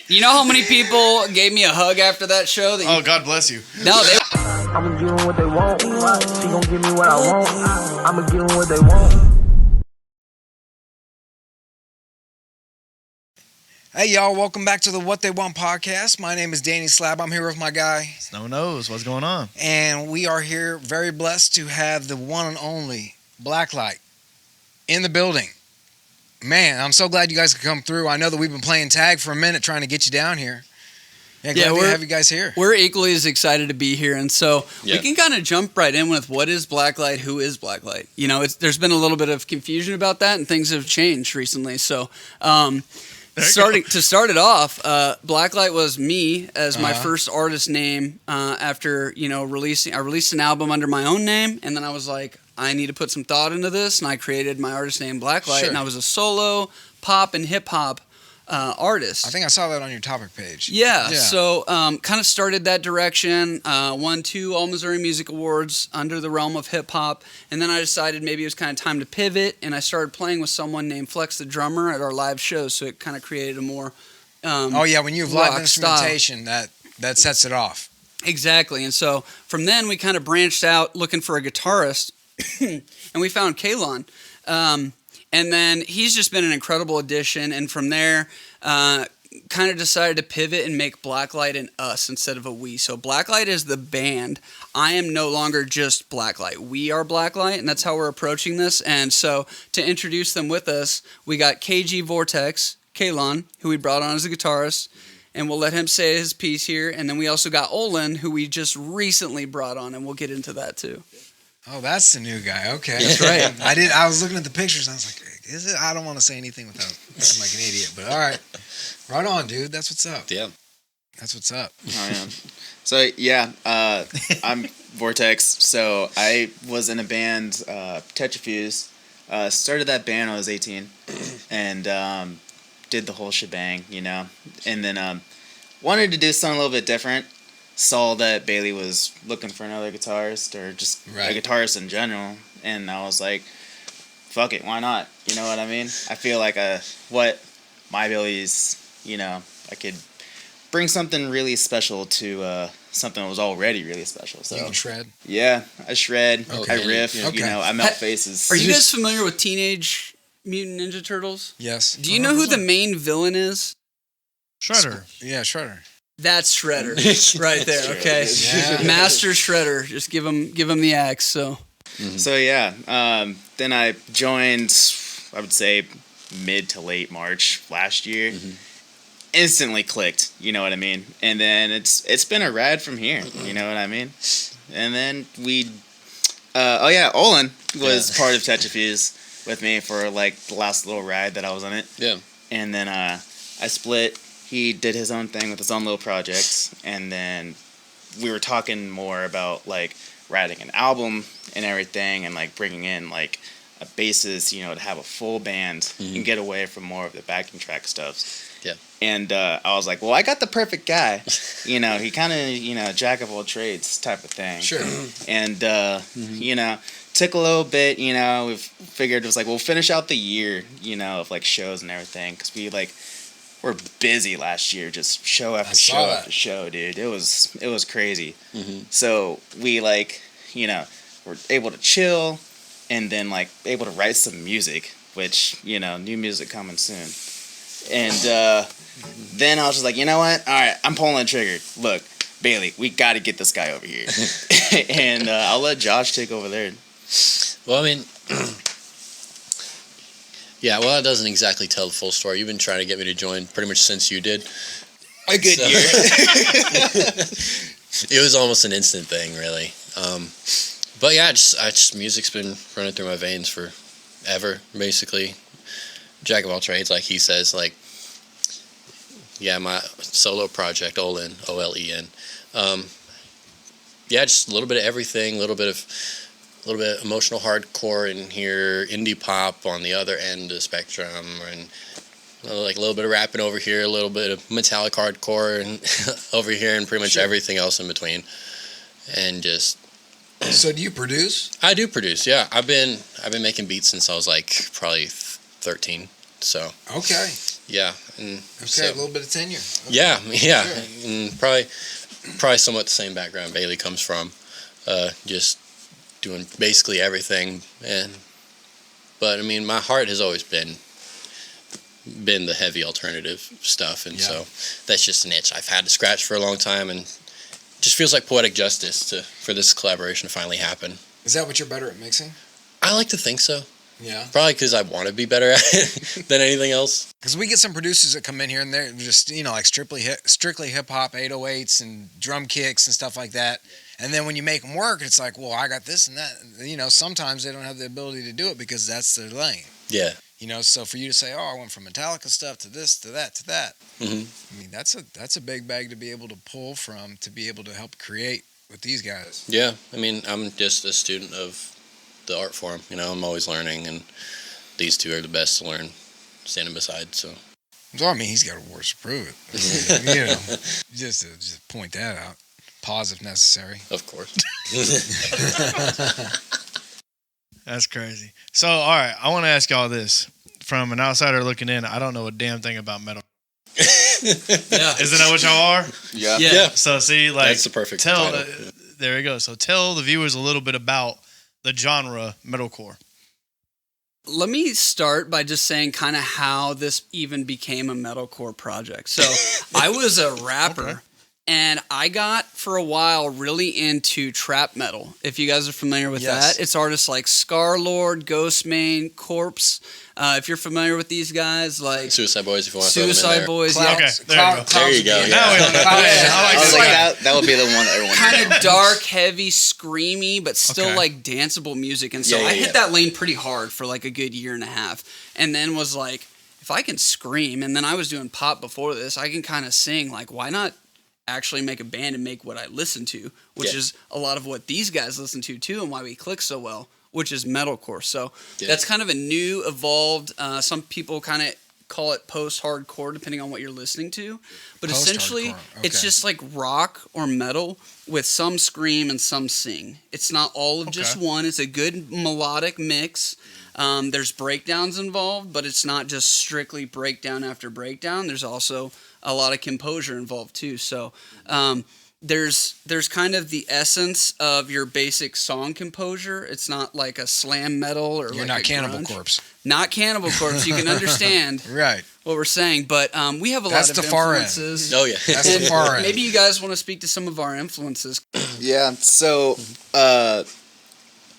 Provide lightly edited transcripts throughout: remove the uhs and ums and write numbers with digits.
You know how many people gave me a hug after that show? Oh, God bless you. No, they... I'ma give them what they want. She gon' give me what I want. I'ma give them what they want. Hey, y'all. Welcome back to the What They Want podcast. My name is Danny Slab. I'm here with my guy. Snow Nose. What's going on? And we are here very blessed to have the one and only Blacklight in the building. Man, I'm so glad you guys could come through. I know that we've been playing tag for a minute trying to get you down here. Yeah, glad to have you guys here. We're equally as excited to be here, and so we can kind of jump right in with what is Blacklight, who is Blacklight. You know, there's been a little bit of confusion about that, and things have changed recently. So, to start it off, Blacklight was me as my first artist name. After I released an album under my own name, and then I was like, I need to put some thought into this, and I created my artist name Blacklight, and I was a solo pop and hip hop artist. I think I saw that on your topic page. Yeah. So kind of started that direction, won 2 All-Missouri Music Awards under the realm of hip-hop, and then I decided maybe it was kind of time to pivot, and I started playing with someone named Flex the drummer at our live shows, so it kind of created a more when you have live instrumentation, that sets it off. Exactly, and so from then we kind of branched out looking for a guitarist, and we found Kalon. And then he's just been an incredible addition. And from there, kind of decided to pivot and make Blacklight an us instead of a we. So Blacklight is the band. I am no longer just Blacklight. We are Blacklight, and that's how we're approaching this. And so to introduce them with us, we got KG Vortex, Kalon, who we brought on as a guitarist. And we'll let him say his piece here. And then we also got Olin, who we just recently brought on, and we'll get into that too. Oh, that's the new guy. Okay. That's right. I was looking at the pictures and I was like, is it? I don't want to say anything without looking like an idiot, but all right. Right on, dude. That's what's up. Yeah. That's what's up. Oh, yeah. So, I'm Vortex. So, I was in a band, Tetrafuse. Started that band when I was 18 and did the whole shebang, and then wanted to do something a little bit different. Saw that Bailey was looking for another guitarist or just a guitarist in general, and I was like, fuck it, why not? You know what I mean? I feel like what my abilities, I could bring something really special to something that was already really special. So you can shred? Yeah, I shred, okay. I riff, I melt faces. Are you guys familiar with Teenage Mutant Ninja Turtles? Yes. Do you know who the main villain is? Shredder. Yeah, Shredder. That's Shredder right there. Okay, Yeah. Master Shredder. Just give him the axe. So, So then I joined. I would say mid to late March last year. Instantly clicked. You know what I mean? And then it's been a ride from here. You know what I mean? And then Olin was part of Tetrafuse with me for like the last little ride that I was on it. Yeah. And then I split. He did his own thing with his own little projects, and then we were talking more about like writing an album and everything, and like bringing in like a bassist, to have a full band and get away from more of the backing track stuff. Yeah. And I was like, well, I got the perfect guy. He kind of jack of all trades type of thing. Sure. And took a little bit. We figured it was like we'll finish out the year, of like shows and everything, because we're busy last year, just show after show after show, dude. It was crazy. So we were able to chill and then like able to write some music, which, new music coming soon. And then I was just like, you know what? All right, I'm pulling the trigger. Look, Bailey, we got to get this guy over here. And I'll let Josh take over there. Well, I mean... Yeah, well, that doesn't exactly tell the full story. You've been trying to get me to join pretty much since you did. A good year. It was almost an instant thing, really. But yeah, music's been running through my veins forever, basically. Jack of all trades, like he says. Like, yeah, my solo project, Olin, O-L-E-N. Just a little bit of everything, a little bit of emotional hardcore in here, indie pop on the other end of the spectrum, and like a little bit of rapping over here, a little bit of metallic hardcore and over here, and pretty much everything else in between. And just... So do you produce? I do produce, yeah. I've been making beats since I was like probably 13. So okay. Yeah, and Okay, a little bit of tenure. Okay. Yeah, yeah, Sure. and probably somewhat the same background Bailey comes from, just doing basically everything. But I mean, my heart has always been the heavy alternative stuff, and so that's just an itch I've had to scratch for a long time, and just feels like poetic justice for this collaboration to finally happen. Is that what you're better at mixing? I like to think so. Yeah. Probably because I want to be better at it than anything else. Because we get some producers that come in here and they're just, like strictly hip hop, 808s and drum kicks and stuff like that. And then when you make them work, it's like, well, I got this and that. Sometimes they don't have the ability to do it because that's their lane. Yeah. So for you to say, oh, I went from Metallica stuff to this, to that, to that. Mm-hmm. I mean, that's a big bag to be able to pull from to be able to help create with these guys. Yeah. I mean, I'm just a student of the art form. I'm always learning, and these two are the best to learn standing beside. So I mean, he's got awards to prove it. Just to point that out. Pause if necessary. Of course. That's crazy. So, all right, I want to ask y'all this. From an outsider looking in, I don't know a damn thing about metal. Yeah. Isn't that what y'all are? Yeah. Yeah. So, see, like, That's the perfect title. There we go. So, tell the viewers a little bit about the genre metalcore. Let me start by just saying kind of how this even became a metalcore project. So I was a rapper. Okay. And I got, for a while, really into trap metal. If you guys are familiar with that, it's artists like Scarlord, Ghostmane, Corpse. If you're familiar with these guys, like Suicide Boys, if you want to throw them in Suicide there. Boys, Okay, there you go. There you go. Now we Yeah. I was It's like, like that would be the one everyone kind of dark, heavy, screamy, but still Okay. like danceable music. And so Yeah, I yeah. hit that lane pretty hard for like a good year and a half, and then was like, if I can scream, and then I was doing pop before this, I can kind of sing. Like, why not actually make a band and make what I listen to, which Yeah. is a lot of what these guys listen to too, and why we click so well, which is metalcore. So Yeah. that's kind of a new, evolved. Some people kind of call it post-hardcore, depending on what you're listening to. But essentially, Post-hardcore, it's okay. just like rock or metal with some scream and some sing. It's not all of just Okay. one. It's a good melodic mix. There's breakdowns involved, but it's not just strictly breakdown after breakdown. There's also a lot of composure involved too. So there's kind of the essence of your basic song composure. It's not like a slam metal or You're like not a Cannibal grunge. Corpse. Not Cannibal Corpse. You can understand Right. what we're saying, but we have a That's lot of the far end. influences. Oh, yeah. That's the And far end. maybe you guys want to speak to some of our influences. Yeah, so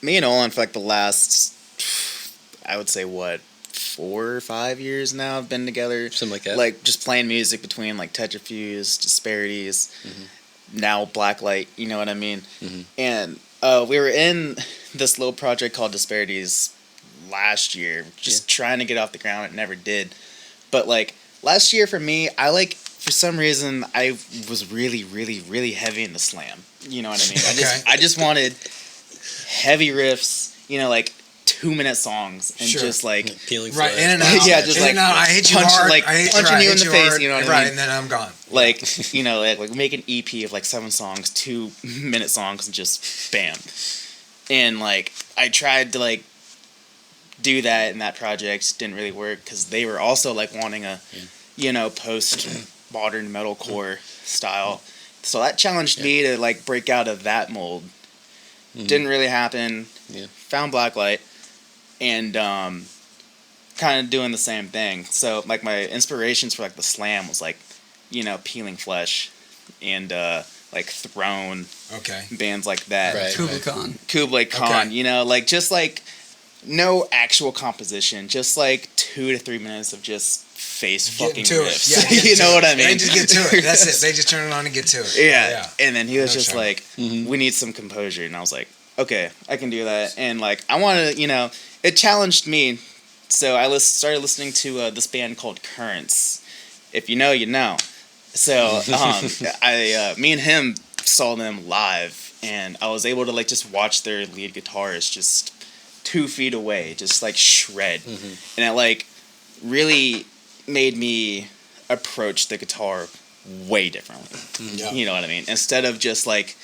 me and Olin for like the last, I would say 4 or 5 years now have been together. Something like that. Like just playing music between like Tetrafuse, Disparities, now Blacklight, you know what I mean? And we were in this little project called Disparities last year, just trying to get off the ground. It never did. But like last year for me, for some reason I was really, really, really heavy into slam. You know what I mean? I just wanted heavy riffs, like 2-minute songs and Sure. just like Peeling Right, flesh. in and out. Yeah, just in like and out. I hit you punch- hard. like I hit punching right, you I in hit the face, hard, you know what I right, mean? and then I'm gone. like like make an EP of like 7 songs, 2-minute songs, and just bam. And like I tried to like do that in that project, didn't really work because they were also like wanting a post modern metalcore style. So that challenged me to like break out of that mold. Didn't really happen. Yeah. Found Blacklight and kind of doing the same thing. So like my inspirations for like the slam was like Peeling Flesh and like Throne, Okay. bands like that. Right. Kublai Khan. Khan, like just like no actual composition, just like 2 to 3 minutes of just face fucking Getting to riffs. it. Yeah, You know what I mean? They just get to it. That's it. They just turn it on and get to it. Yeah. And then he was No just trouble. like, we need some composure. And I was like, okay, I can do that. And like, I want to, it challenged me. So I started listening to this band called Currents. If you know, you know. So me and him saw them live. And I was able to like just watch their lead guitarist just 2 feet away, just like shred. And it like really made me approach the guitar way differently. Yeah. You know what I mean? Instead of just like,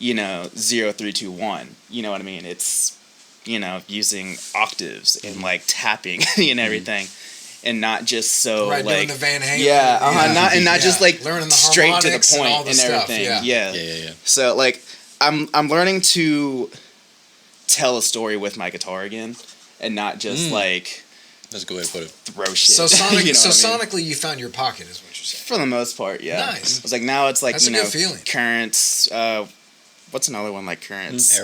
0, 3, 2, 1. You know what I mean? It's, using octaves and like tapping and everything. and not just so Right, like doing the Van Halen. not just like learning the straight to the harmonics and point all the and stuff, everything. yeah. Yeah. So like I'm learning to tell a story with my guitar again, and not just like That's a good way to put it. throw shit. So sonic, You know what I mean? sonically, you found your pocket, is what you're saying. For the most part, yeah. Nice. It's like now it's like That's a good feeling. Currents. What's another one like Currents?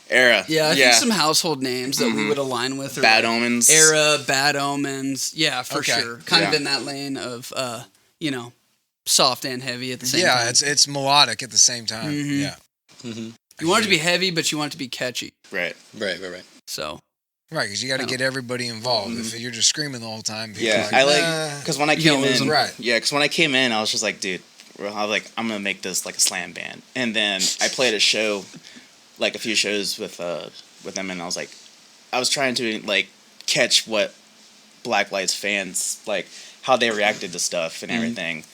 Era. Yeah, I think some household names that we would align with are Bad like Omens. Era, Bad Omens. Yeah, for Okay. sure. Kind of Yeah. in that lane of soft and heavy at the same Yeah, time. it's melodic at the same time. Mhm. Yeah. You want it to be heavy, but you want it to be catchy. Right. Right. So Right, because you got to get everybody involved. If you're just screaming the whole time, people Yeah, are I "Nah." like because when I You came can't lose in, 'em. Right. Yeah, because when I came in, I was just like, dude, I was like, I'm gonna make this like a slam band, and then I played a show, like a few shows with them, and I was trying to like catch what Blacklight's fans like how they reacted to stuff and everything.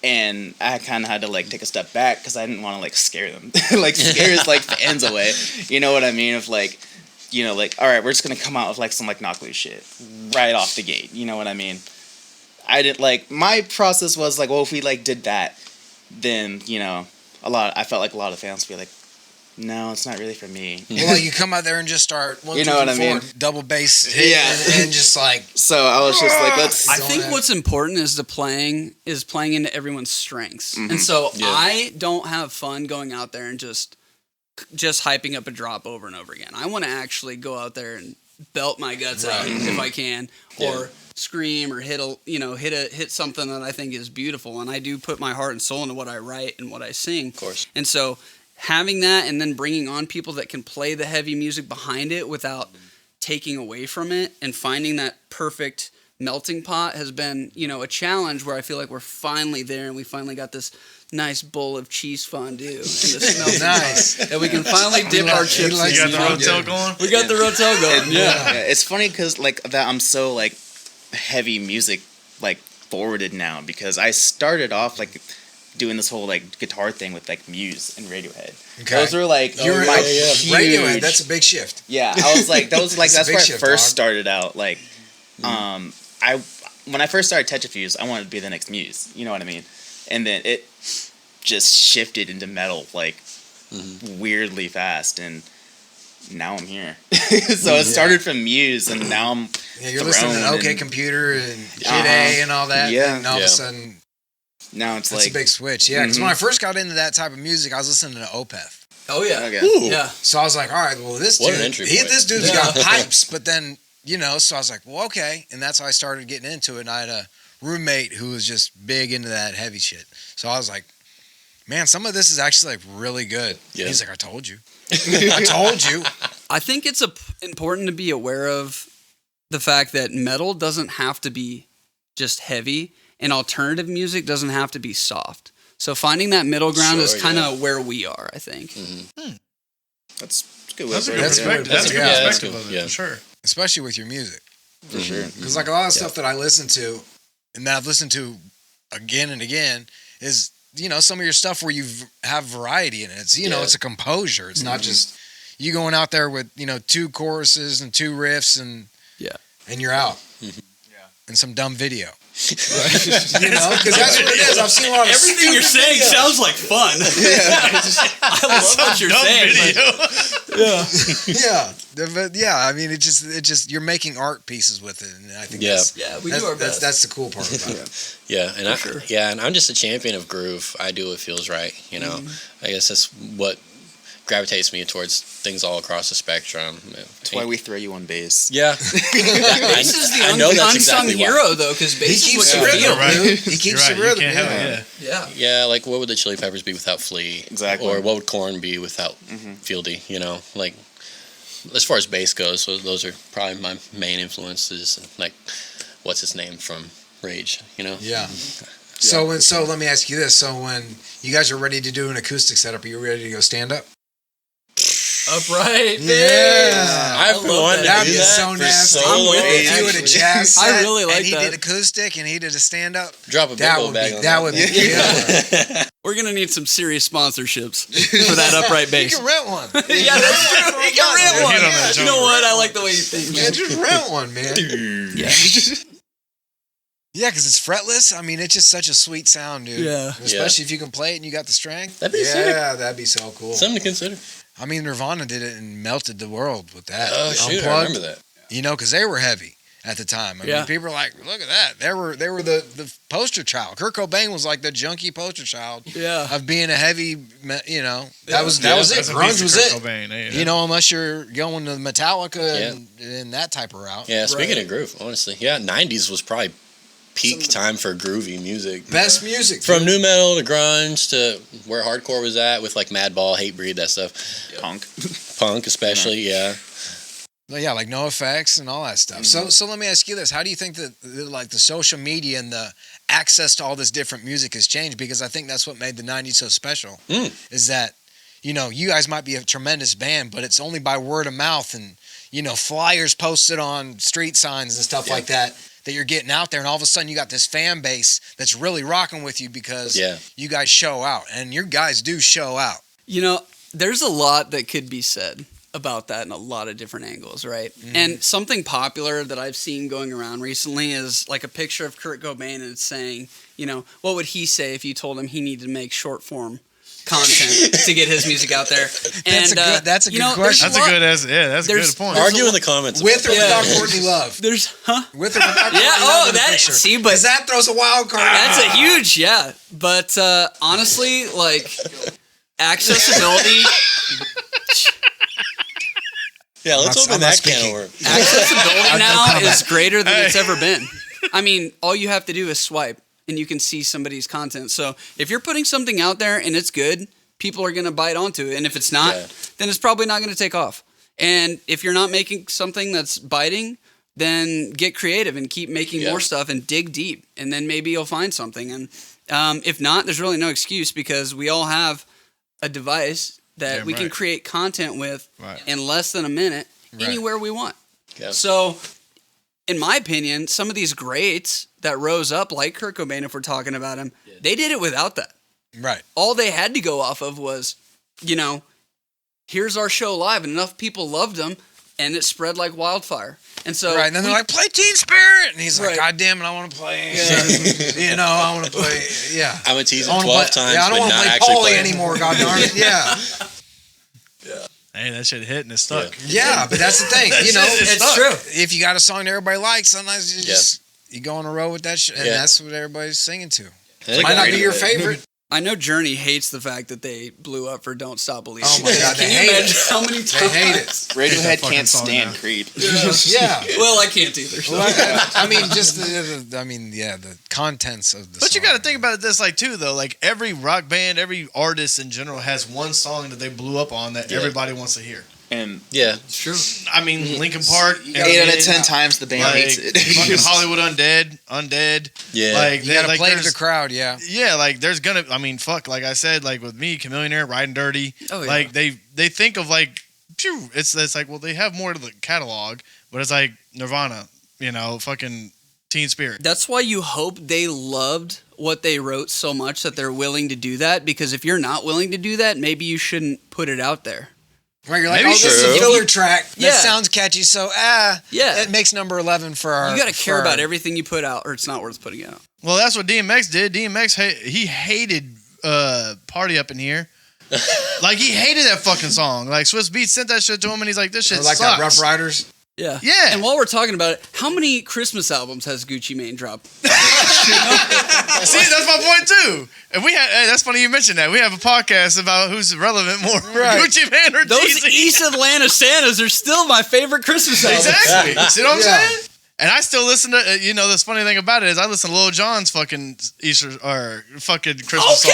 And I kind of had to like take a step back because I didn't want to like scare them, like scare like fans away. You know what I mean? Of like, like all right, we're just gonna come out with like some like knock loose shit right off the gate. You know what I mean? I didn't like my process was like, well, if we like did that, then I felt like a lot of fans would be like, no, it's not really for me. Well, like you come out there and just start one, You two, know what three, I mean? four, double bass hit, Yeah. and just like So I was just like, let's. I think what's important is playing into everyone's strengths. And so I don't have fun going out there and just hyping up a drop over and over again. I want to actually go out there and belt my guts out if I can, or scream or hit something that I think is beautiful. And I do put my heart and soul into what I write and what I sing. Of course. And so having that and then bringing on people that can play the heavy music behind it without taking away from it and finding that perfect melting pot has been, a challenge where I feel like we're finally there and we finally got this nice bowl of cheese fondue in this melting nice. pot that we can finally dip our chips in. You got the Yeah. rotel going? We got the rotel going. Yeah, it's funny because like that I'm so like heavy music like forwarded now because I started off like doing this whole like guitar thing with like Muse and Radiohead. Okay. Those were like my huge. Radiohead. That's a big shift. Yeah, I was like those like That's a that's big where I shift, first dog. started out. Like, when I first started Tetchafuse, I wanted to be the next Muse. You know what I mean? And then it just shifted into metal like weirdly fast, and now I'm here. So it started from Muse, and now I'm Yeah, you're listening to thrown OK and- Computer and Kid A and all that. Yeah. And all of Yeah. a sudden, now it's that's like a big switch. Yeah, because when I first got into that type of music, I was listening to Opeth. Oh yeah. okay. Yeah. So I was like, all right, well, this What an dude, entry point. this dude's got pipes, but then, so I was like, well, okay. And that's how I started getting into it. And I had a roommate who was just big into that heavy shit. So I was like, man, some of this is actually like really good. Yeah. He's like, I told you. I told you. I think it's important to be aware of the fact that metal doesn't have to be just heavy and alternative music doesn't have to be soft. So finding that middle ground is Sure, kind of where we are, I think. That's a good way That's a to good put it. perspective. Yeah. That's a good Yeah, that's perspective good. of it, Yeah. for sure. Especially with your music. For sure. Because like a lot of stuff that I listen to and that I've listened to again and again is, some of your stuff where you have variety in it. It's, it's a composure. It's not just you going out there with, 2 choruses and 2 riffs and you're out. And some dumb video. Because that's what it is. I've seen a lot of Everything you're stupid saying videos. sounds like fun. I love what you're Dumb saying. video. But I mean, it just you're making art pieces with it, and I think Yeah. We do our best. That's the cool part about it. Yeah, and I'm just a champion of groove. I do what feels right. I guess that's what gravitates me towards things all across the spectrum. That's why we throw you on bass. Yeah, Bass is the I know that's unsung exactly why. hero, though, because bass is keeps what the you rhythm, feel. right. dude. He keeps You're the right. rhythm. You can't have it, Yeah. Yeah, like what would the Chili Peppers be without Flea? Exactly. Or what would Korn be without Fieldy? Like as far as bass goes, those are probably my main influences. Like what's his name from Rage? Yeah. So let me ask you this: so when you guys are ready to do an acoustic setup, are you ready to go stand up? Upright. Yeah. I've love wanted to that. That'd do be that so for nasty. so I'm with long. it. If you had a jazz set, I really like and he that. did acoustic and he did a stand up. Drop a big That old would bag be on that would be yeah. We're going to need some serious sponsorships for that upright You bass. can rent one. Yeah, that's true. You can rent one. Hit on that You know joke. what? I like the way you think, Man, man. just rent one, man. Yeah. Yeah, because it's fretless. I mean, it's just such a sweet sound, dude. Yeah. Especially if you can play it and you got the strength. That'd be sick. Yeah, that'd be so cool. Something to consider. I mean, Nirvana did it and melted the world with that. Oh shoot, I Unplugged, remember that. You know, because they were heavy at the time. I mean, people were like, "Look at that!" They were the poster child. Kurt Cobain was like the junkie poster child. Yeah. Of being a heavy, you know, that was it. That's a Grunge piece of was Kurt it. Cobain, yeah. You know, unless you're going to Metallica and that type of route. Yeah, speaking of groove, honestly, 90s was probably peak time for groovy music. Best music. From new metal to grunge to where hardcore was at with like Madball, Hatebreed, that stuff. Punk especially, yeah. Yeah, like No Effects and all that stuff. So let me ask you this: how do you think that like the social media and the access to all this different music has changed? Because I think that's what made the '90s so special. Is that, you know, you guys might be a tremendous band, but it's only by word of mouth and, you know, flyers posted on street signs and stuff like that you're getting out there, and all of a sudden you got this fan base that's really rocking with you because you guys show out, and your guys do show out. You know, there's a lot that could be said about that in a lot of different angles, right? And something popular that I've seen going around recently is like a picture of Kurt Cobain, and it's saying, you know, what would he say if you told him he needed to make short form content to get his music out there? That's a good question. That's a good point. Argue in the comments. With or without Courtney Love? There's With or without Courtney Love in the picture? See, but because that throws a wild card. that's a huge, But honestly, like accessibility. Yeah, let's open that can of worms. Accessibility now is greater than it's ever been. I mean, all you have to do is swipe, and you can see somebody's content. So if you're putting something out there and it's good, people are going to bite onto it. And if it's not, then it's probably not going to take off. And if you're not making something that's biting, then get creative and keep making more stuff and dig deep. And then maybe you'll find something. And if not, there's really no excuse because we all have a device that we can create content with in less than a minute anywhere we want. Yeah. So in my opinion, some of these greats that rose up, like Kurt Cobain, if we're talking about him, they did it without that. Right. All they had to go off of was, you know, here's our show live, and enough people loved them, and it spread like wildfire. And so, and then they're like, play Teen Spirit, and he's like, God damn it, I want to play. You know, I want to play. Yeah. I'm gonna tease him 12 times. Yeah, I don't want to play Paulie anymore. God darn it. Yeah. Hey, that shit hit and it stuck. Yeah, but that's the thing. You know, it's true. If you got a song that everybody likes, sometimes you just you go on a road with that shit, and that's what everybody's singing to. It might not be your favorite. I know Journey hates the fact that they blew up for Don't Stop Believing. Oh my God, Can you imagine how many times? They hate it. Radiohead can't stand Creep. Yeah. Well, I can't either. So. Well, I mean, just the contents of the But song. you got to think about it this like too, though. Like every rock band, every artist in general has one song that they blew up on that everybody wants to hear. And it's true. I mean, Linkin Park. 8 out of 10 times the band hates it. Fucking Hollywood Undead. Yeah. Like you gotta like play to the crowd. Yeah. Yeah, like there's gonna. I mean, fuck. Like I said, like with me, Chameleonaire, Riding Dirty. Oh, yeah. Like they think of like, phew, it's like, well, they have more to the catalog, but it's like Nirvana, you know, fucking Teen Spirit. That's why you hope they loved what they wrote so much that they're willing to do that. Because if you're not willing to do that, maybe you shouldn't put it out there. Right, you're like, Maybe this is a filler track. That sounds catchy, so it makes number 11 for our. You got to care about everything you put out, or it's not worth putting out. Well, that's what DMX did. DMX he hated Party Up in Here. Like he hated that fucking song. Like Swiss Beats sent that shit to him, and he's like, "This shit like sucks." that Rough Riders. Yeah. Yeah. And while we're talking about it, how many Christmas albums has Gucci Mane dropped? See, that's my point too. And we had that's funny you mentioned that. We have a podcast about who's relevant more, Gucci Mane or Those Jeezy. East Atlanta Santas are still my favorite Christmas albums. Exactly. See what I'm saying? And I still listen to, you know, the funny thing about it is I listen to Lil Jon's fucking Easter or fucking Christmas song.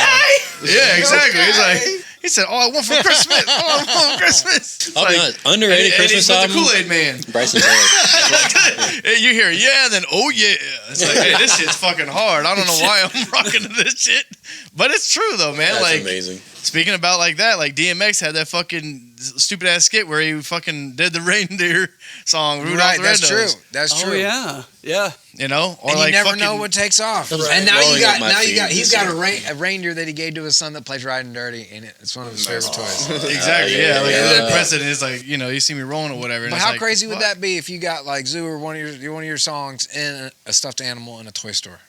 Yeah, exactly. He's like, he said, "All I want for Christmas, all I want for Christmas." I'll be honest, underrated Christmas and album. the Kool-Aid Man. Bryson Taylor. And you hear, then oh yeah. It's like, hey, this shit's fucking hard. I don't know why I'm rocking to this shit, but it's true though, man. That's like amazing. Speaking about like that, like DMX had that fucking stupid ass skit where he fucking did the reindeer song. Rudolph the Right, that's Red-Nosed. true. That's true. Oh, yeah. you know, or And like you never fucking, know what takes off. Right. And now Blowing you up got, my feed he's this got year. a reindeer that he gave to his son that plays Riding Dirty, and it's one of his favorite toys. Exactly, Yeah, yeah. Like yeah. the precedent is like, you know, you see me rolling or whatever. And But it's how like, crazy would what? that be if you got like Zoo or one of your songs in a stuffed animal in a toy store?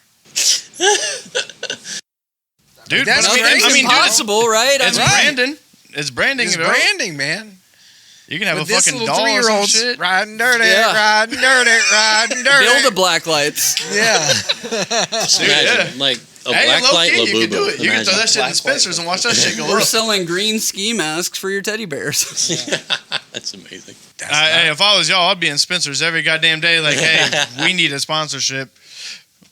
Dude? That's but crazy. I mean, dude, Impossible, right? it's Right. branding. It's branding. It's bro. branding, man. You can have With a this fucking little doll or some 3-year-old shit. riding dirty, Yeah. riding dirty, riding dirty. Build the black lights. Yeah. Just Dude, imagine, yeah. like a Hey, black low light key, you can do Labubu. it. You can throw that shit in Black dispensers light. and watch that shit go We're up. selling green ski masks for your teddy bears. That's amazing. Hey, if I was y'all, I'd be in Spencer's every goddamn day. Like, hey, we need a sponsorship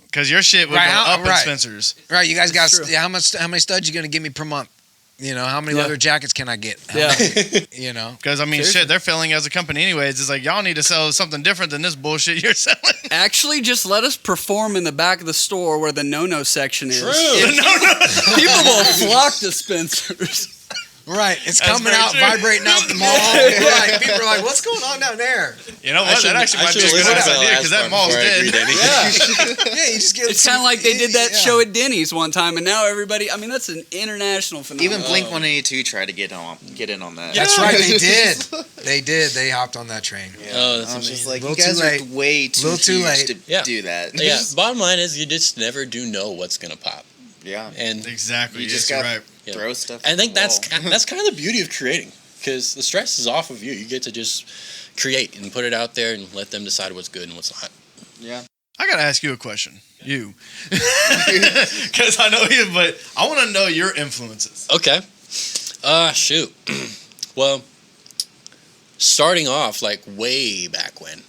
because your shit would Right, go up in right. Spencer's. Right, you guys got True. how many studs you gonna give me per month? You know, how many Yeah. leather jackets can I get? How Yeah. many- you know. Because I mean, Seriously. shit, they're failing as a company anyways. It's like y'all need to sell something different than this bullshit you're selling. Actually, just let us perform in the back of the store where the no-no section is. True. People will flock to Spencer's. Right, it's That's coming very out, true. vibrating out the mall. Right, people are like, "What's going on down there?" You know what? That actually might be a good ass idea because that mall's dead. Yeah, you just get. It's kind of like they did that show at Denny's one time, and now everybody. I mean, that's an international phenomenon. Even Blink 182 tried to get in on that. That's right, they did. They did. They hopped on that train. Oh, that's I was just amazing. like, Little you guys too are late. way too Little too huge late. to Yeah. do that. Yeah, bottom line is you just never do know what's gonna pop, Yeah. and Exactly. You yes, just you're got right. Yeah. throw stuff. I at think the that's wall. that's kind of the beauty of creating, because the stress is off of you. You get to just create and put it out there and let them decide what's good and what's not. Yeah. I gotta ask you a question. You, because I know you, but I want to know your influences. Okay. Shoot. Well, starting off like way back when,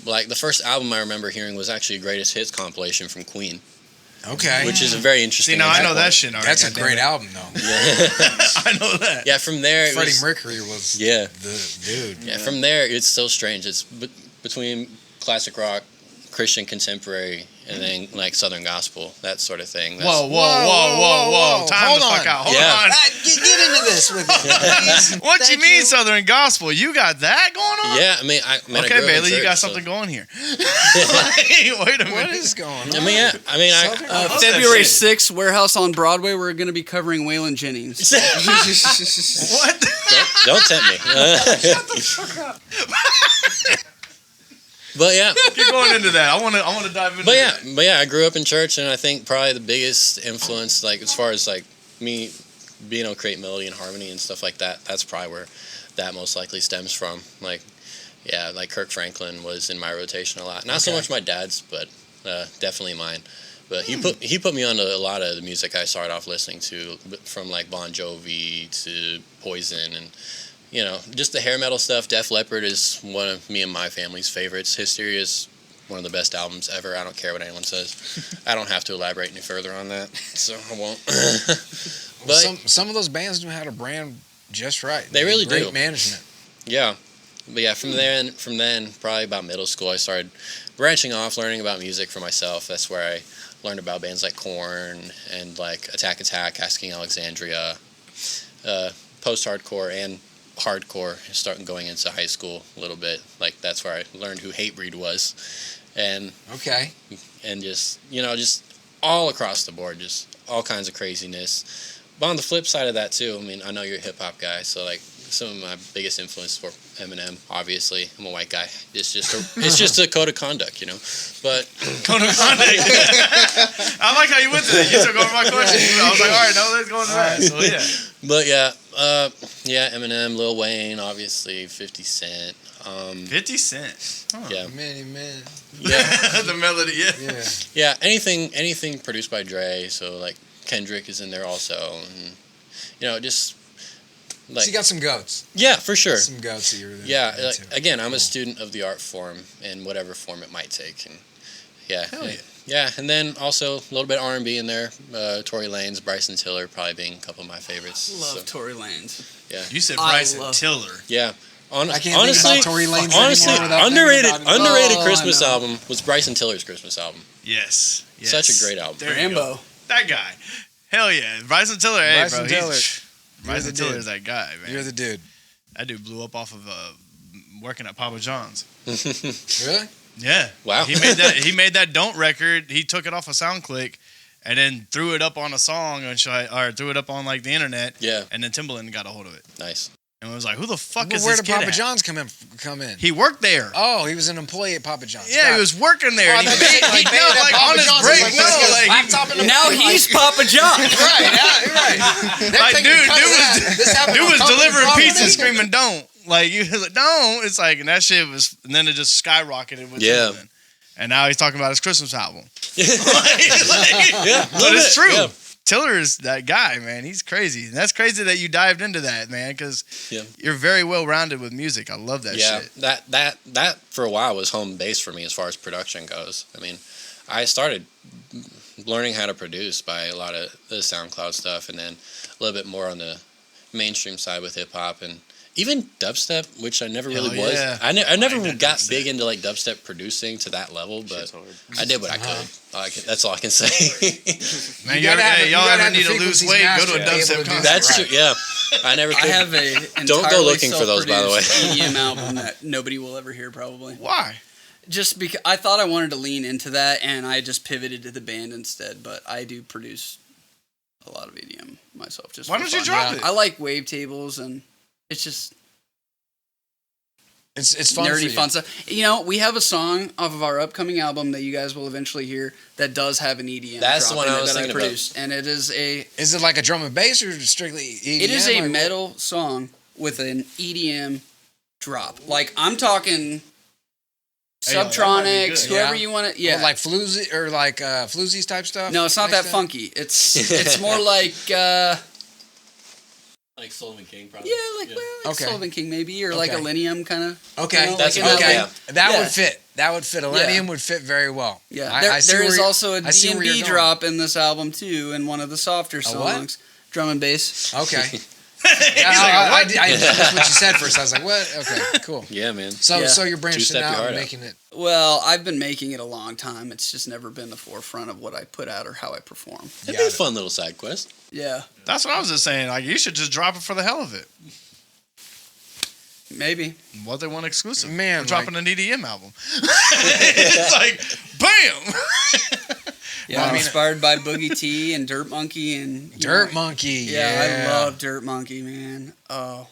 like the first album I remember hearing was actually a Greatest Hits compilation from Queen, Okay, which is a very interesting. See, now I entry know that point. shit already. that's a goddamn great it. album, though. I know that. Yeah, from there, it Freddie was, Mercury was yeah, the dude. yeah. From there, it's so strange. It's between classic rock, Christian contemporary, and then like Southern gospel, that sort of thing. That's, Whoa. Time Hold the fuck on. out. Hold Yeah. on. Get into this with me, please. What Thank you mean you. Southern gospel? You got that going on? Yeah, I mean, I grew Okay, up in Bailey, you church, got so- something going here. Wait a minute. What is going on? I mean, yeah, I mean, Southern I love that February shit. 6th, Warehouse on Broadway. We're going to be covering Waylon Jennings. What? don't tempt me. But yeah, Keep going into that. I want to dive into that. but yeah, I grew up in church, and I think probably the biggest influence, like as far as like me being able to create melody and harmony and stuff like that, that's probably where that most likely stems from. Like, yeah, like Kirk Franklin was in my rotation a lot. Not so much my dad's, but definitely mine. But he put me onto a lot of the music I started off listening to, from like Bon Jovi to Poison, and you know, just the hair metal stuff. Def Leppard is one of me and my family's favorites. Hysteria is one of the best albums ever. I don't care what anyone says. I don't have to elaborate any further on that, so I won't. But Some of those bands know how to brand just right. They really Great do. management. yeah, but yeah, from then, probably about middle school, I started branching off, learning about music for myself. That's where I learned about bands like Korn and like Attack, Asking Alexandria, post-hardcore and hardcore, starting going into high school a little bit. Like that's where I learned who Hatebreed was, and Okay. just, you know, just all across the board, just all kinds of craziness. But on the flip side of that too, I mean, I know you're a hip hop guy, so like some of my biggest influence were Eminem. Obviously, I'm a white guy. It's just a code of conduct, you know. But Code of conduct. I like how you went to that. You took over my question. I was like, all right, now let's go into that. So yeah. But yeah, Eminem, Lil Wayne, obviously 50 Cent. 50 Cent. Huh. Yeah, Many men. yeah, The melody, yeah. Yeah. yeah. Anything produced by Dre. So like Kendrick is in there also, and you know, just like So you got some goats. yeah, for sure. Some goats that you're Yeah, into. like, again, I'm Cool. a student of the art form in whatever form it might take, and yeah, Hell yeah. yeah, and then also a little bit R&B in there. Tory Lanez, Bryson Tiller, probably being a couple of my favorites. Love So, Tory Lanez. You said I Bryson love- Tiller. yeah, I can't honestly, think about Tory Lanez honestly, anymore without underrated thinking about him. underrated Oh, I Christmas know. album was Bryson Tiller's Christmas album. Yes. Such a great album. There you go. Rambo. That guy. Hell yeah. Bryson Tiller. Hey, Bryson bro. Tiller. Bryson the Tiller dude. is that guy, man. You're the dude. That dude blew up off of working at Papa John's. Really? Yeah. Wow. He made that Don't record. He took it off of SoundClick and then threw it up on a song or threw it up on like the internet. Yeah. And then Timbaland got a hold of it. Nice. And was like, who the fuck But is where this did kid Papa at? John's come in? He worked there. Oh, he was an employee at Papa John's. Yeah, Got he it. was working there. Oh, and I he thought you made said, no, like, like Papa on his John's break. was like, No, let's get his like laptop in the Now back. he's Papa John. Right, yeah, you're right. Like, dude was delivering pizza pizza. screaming "Don't!" Like you was like "Don't!" It's like, and that shit was, and then it just skyrocketed with Timbaland. And now he's talking about his Christmas album. But it's true. Yeah. Tiller is that guy, man. He's crazy. And that's crazy that you dived into that, man, because you're very well rounded with music. I love that shit. That for a while was home base for me as far as production goes. I mean, I started learning how to produce by a lot of the SoundCloud stuff, and then a little bit more on the mainstream side with hip hop and even dubstep, which I never really was. Yeah. I never like that got dubstep. big into like dubstep producing to that level, but Shit's hard. I did what I could. That's all I can say. Man, You gotta have y'all the ever need to lose frequencies weight, go to a mastered to be able dubstep to do concert. That's Right. true. Yeah, I never could. I have a Don't go entirely looking for those, by the way. self-produced EDM album that nobody will ever hear probably. Why? Just because I thought I wanted to lean into that, and I just pivoted to the band instead. But I do produce a lot of EDM myself. Just Why for don't you fun. drop it? I like wavetables, and it's just It's fun for nerdy you. fun stuff. You know, we have a song off of our upcoming album that you guys will eventually hear that does have an EDM. That's the drop one in I it was that thinking about. produced, and it is a Is it like a drum and bass or strictly EDM? it is a Like, metal song with an EDM drop. Like I'm talking Hey, yo, that might be Subtronics, good. whoever Yeah. you want to. Or Yeah, like floozy or like floozies type stuff? no, it's not mixed that in? funky. It's more like like Sullivan King, probably. like Okay. Sullivan King maybe, or like Okay. a Linium kind of. Okay, You know, That's like in okay. that Yeah. way. That Yeah. would fit. That would fit. Millennium would fit very well. Yeah, I see there where is you're- also a I see where you're D&B going. drop in this album too, in one of the softer what? songs, drum and bass. Okay. He's I like, that's what you said first. I was like, what? Okay, cool. Yeah, man. So Yeah. so you're branching Two-step your out heart and out. making it. Well, I've been making it a long time. It's just never been the forefront of what I put out or how I perform. It'd Got be a it. fun little side quest. Yeah, That's what I was just saying. Like, you should just drop it for the hell of it. maybe. What they want exclusive. Man, We're dropping an EDM album. It's like, bam! Yeah, I'm inspired by Boogie T and Dirt Monkey and Dirt Monkey. Yeah, I love Dirt Monkey, man. Oh,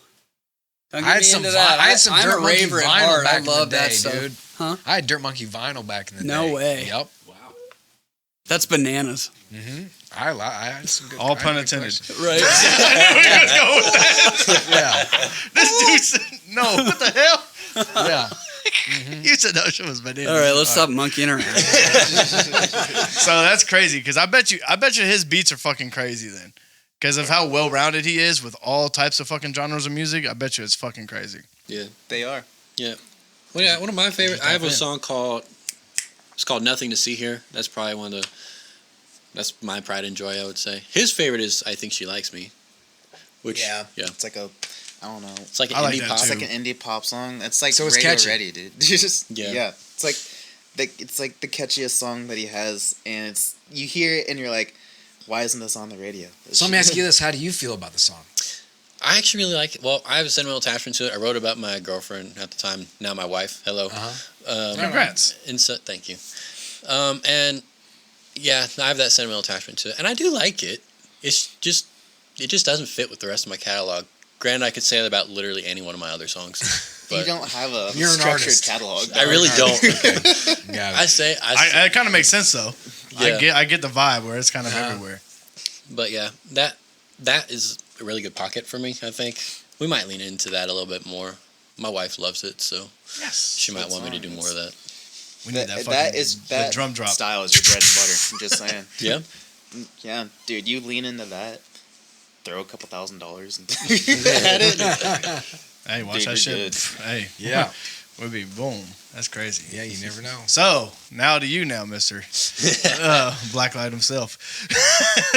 don't get I had me some. into that. I had some I'm Dirt a Monkey raver at vinyl heart. back I in the love that day, stuff. dude. Huh? I had Dirt Monkey vinyl back in the day. No way. Yep. That's bananas. I had some good. All I had pun good intended. collection. Right. I knew he was going with that. Yeah. This dude said, no, what the hell? Yeah. You said that shit was bananas. All right, let's stop monkeying around. So that's crazy because I bet you his beats are fucking crazy then. Because of how well rounded he is with all types of fucking genres of music, I bet you it's fucking crazy. Yeah. They are. Yeah. Well, yeah, one of my favorite. I have a song called. It's called "Nothing to See Here." That's probably one of the. That's my pride and joy, I would say. His favorite is "I Think She Likes Me," which yeah, It's like a, I don't know. it's like an I like indie that pop. too. It's like an indie pop song. It's like So it's radio catchy. ready, dude. Just Yeah. It's like the catchiest song that he has, and it's you hear it and you're like, why isn't this on the radio? So let me ask you this: how do you feel about the song? I actually really like it. Well, I have a sentimental attachment to it. I wrote about my girlfriend at the time, now my wife. Hello. Congrats. Thank you. And yeah, I have that sentimental attachment to it, and I do like it. It just doesn't fit with the rest of my catalog. Granted, I could say that about literally any one of my other songs. You But don't have a You're an structured artist. catalog. I really don't. Yeah. It kind of makes sense though. Yeah. I get the vibe where it's kind of everywhere. But yeah, that is a really good pocket for me, I think. We might lean into that a little bit more. My wife loves it, so Yes. she might want me to do more of that. We need that That drum drop. style is your bread and butter. I'm just saying. Yeah? Yeah, dude, you lean into that. Throw a couple $1,000s at it. Hey, watch Dude, that you're shit. good. Pff, hey, Yeah. we'll be boom. That's crazy. Yeah, you never know. So now to you now, Mister Blacklight himself.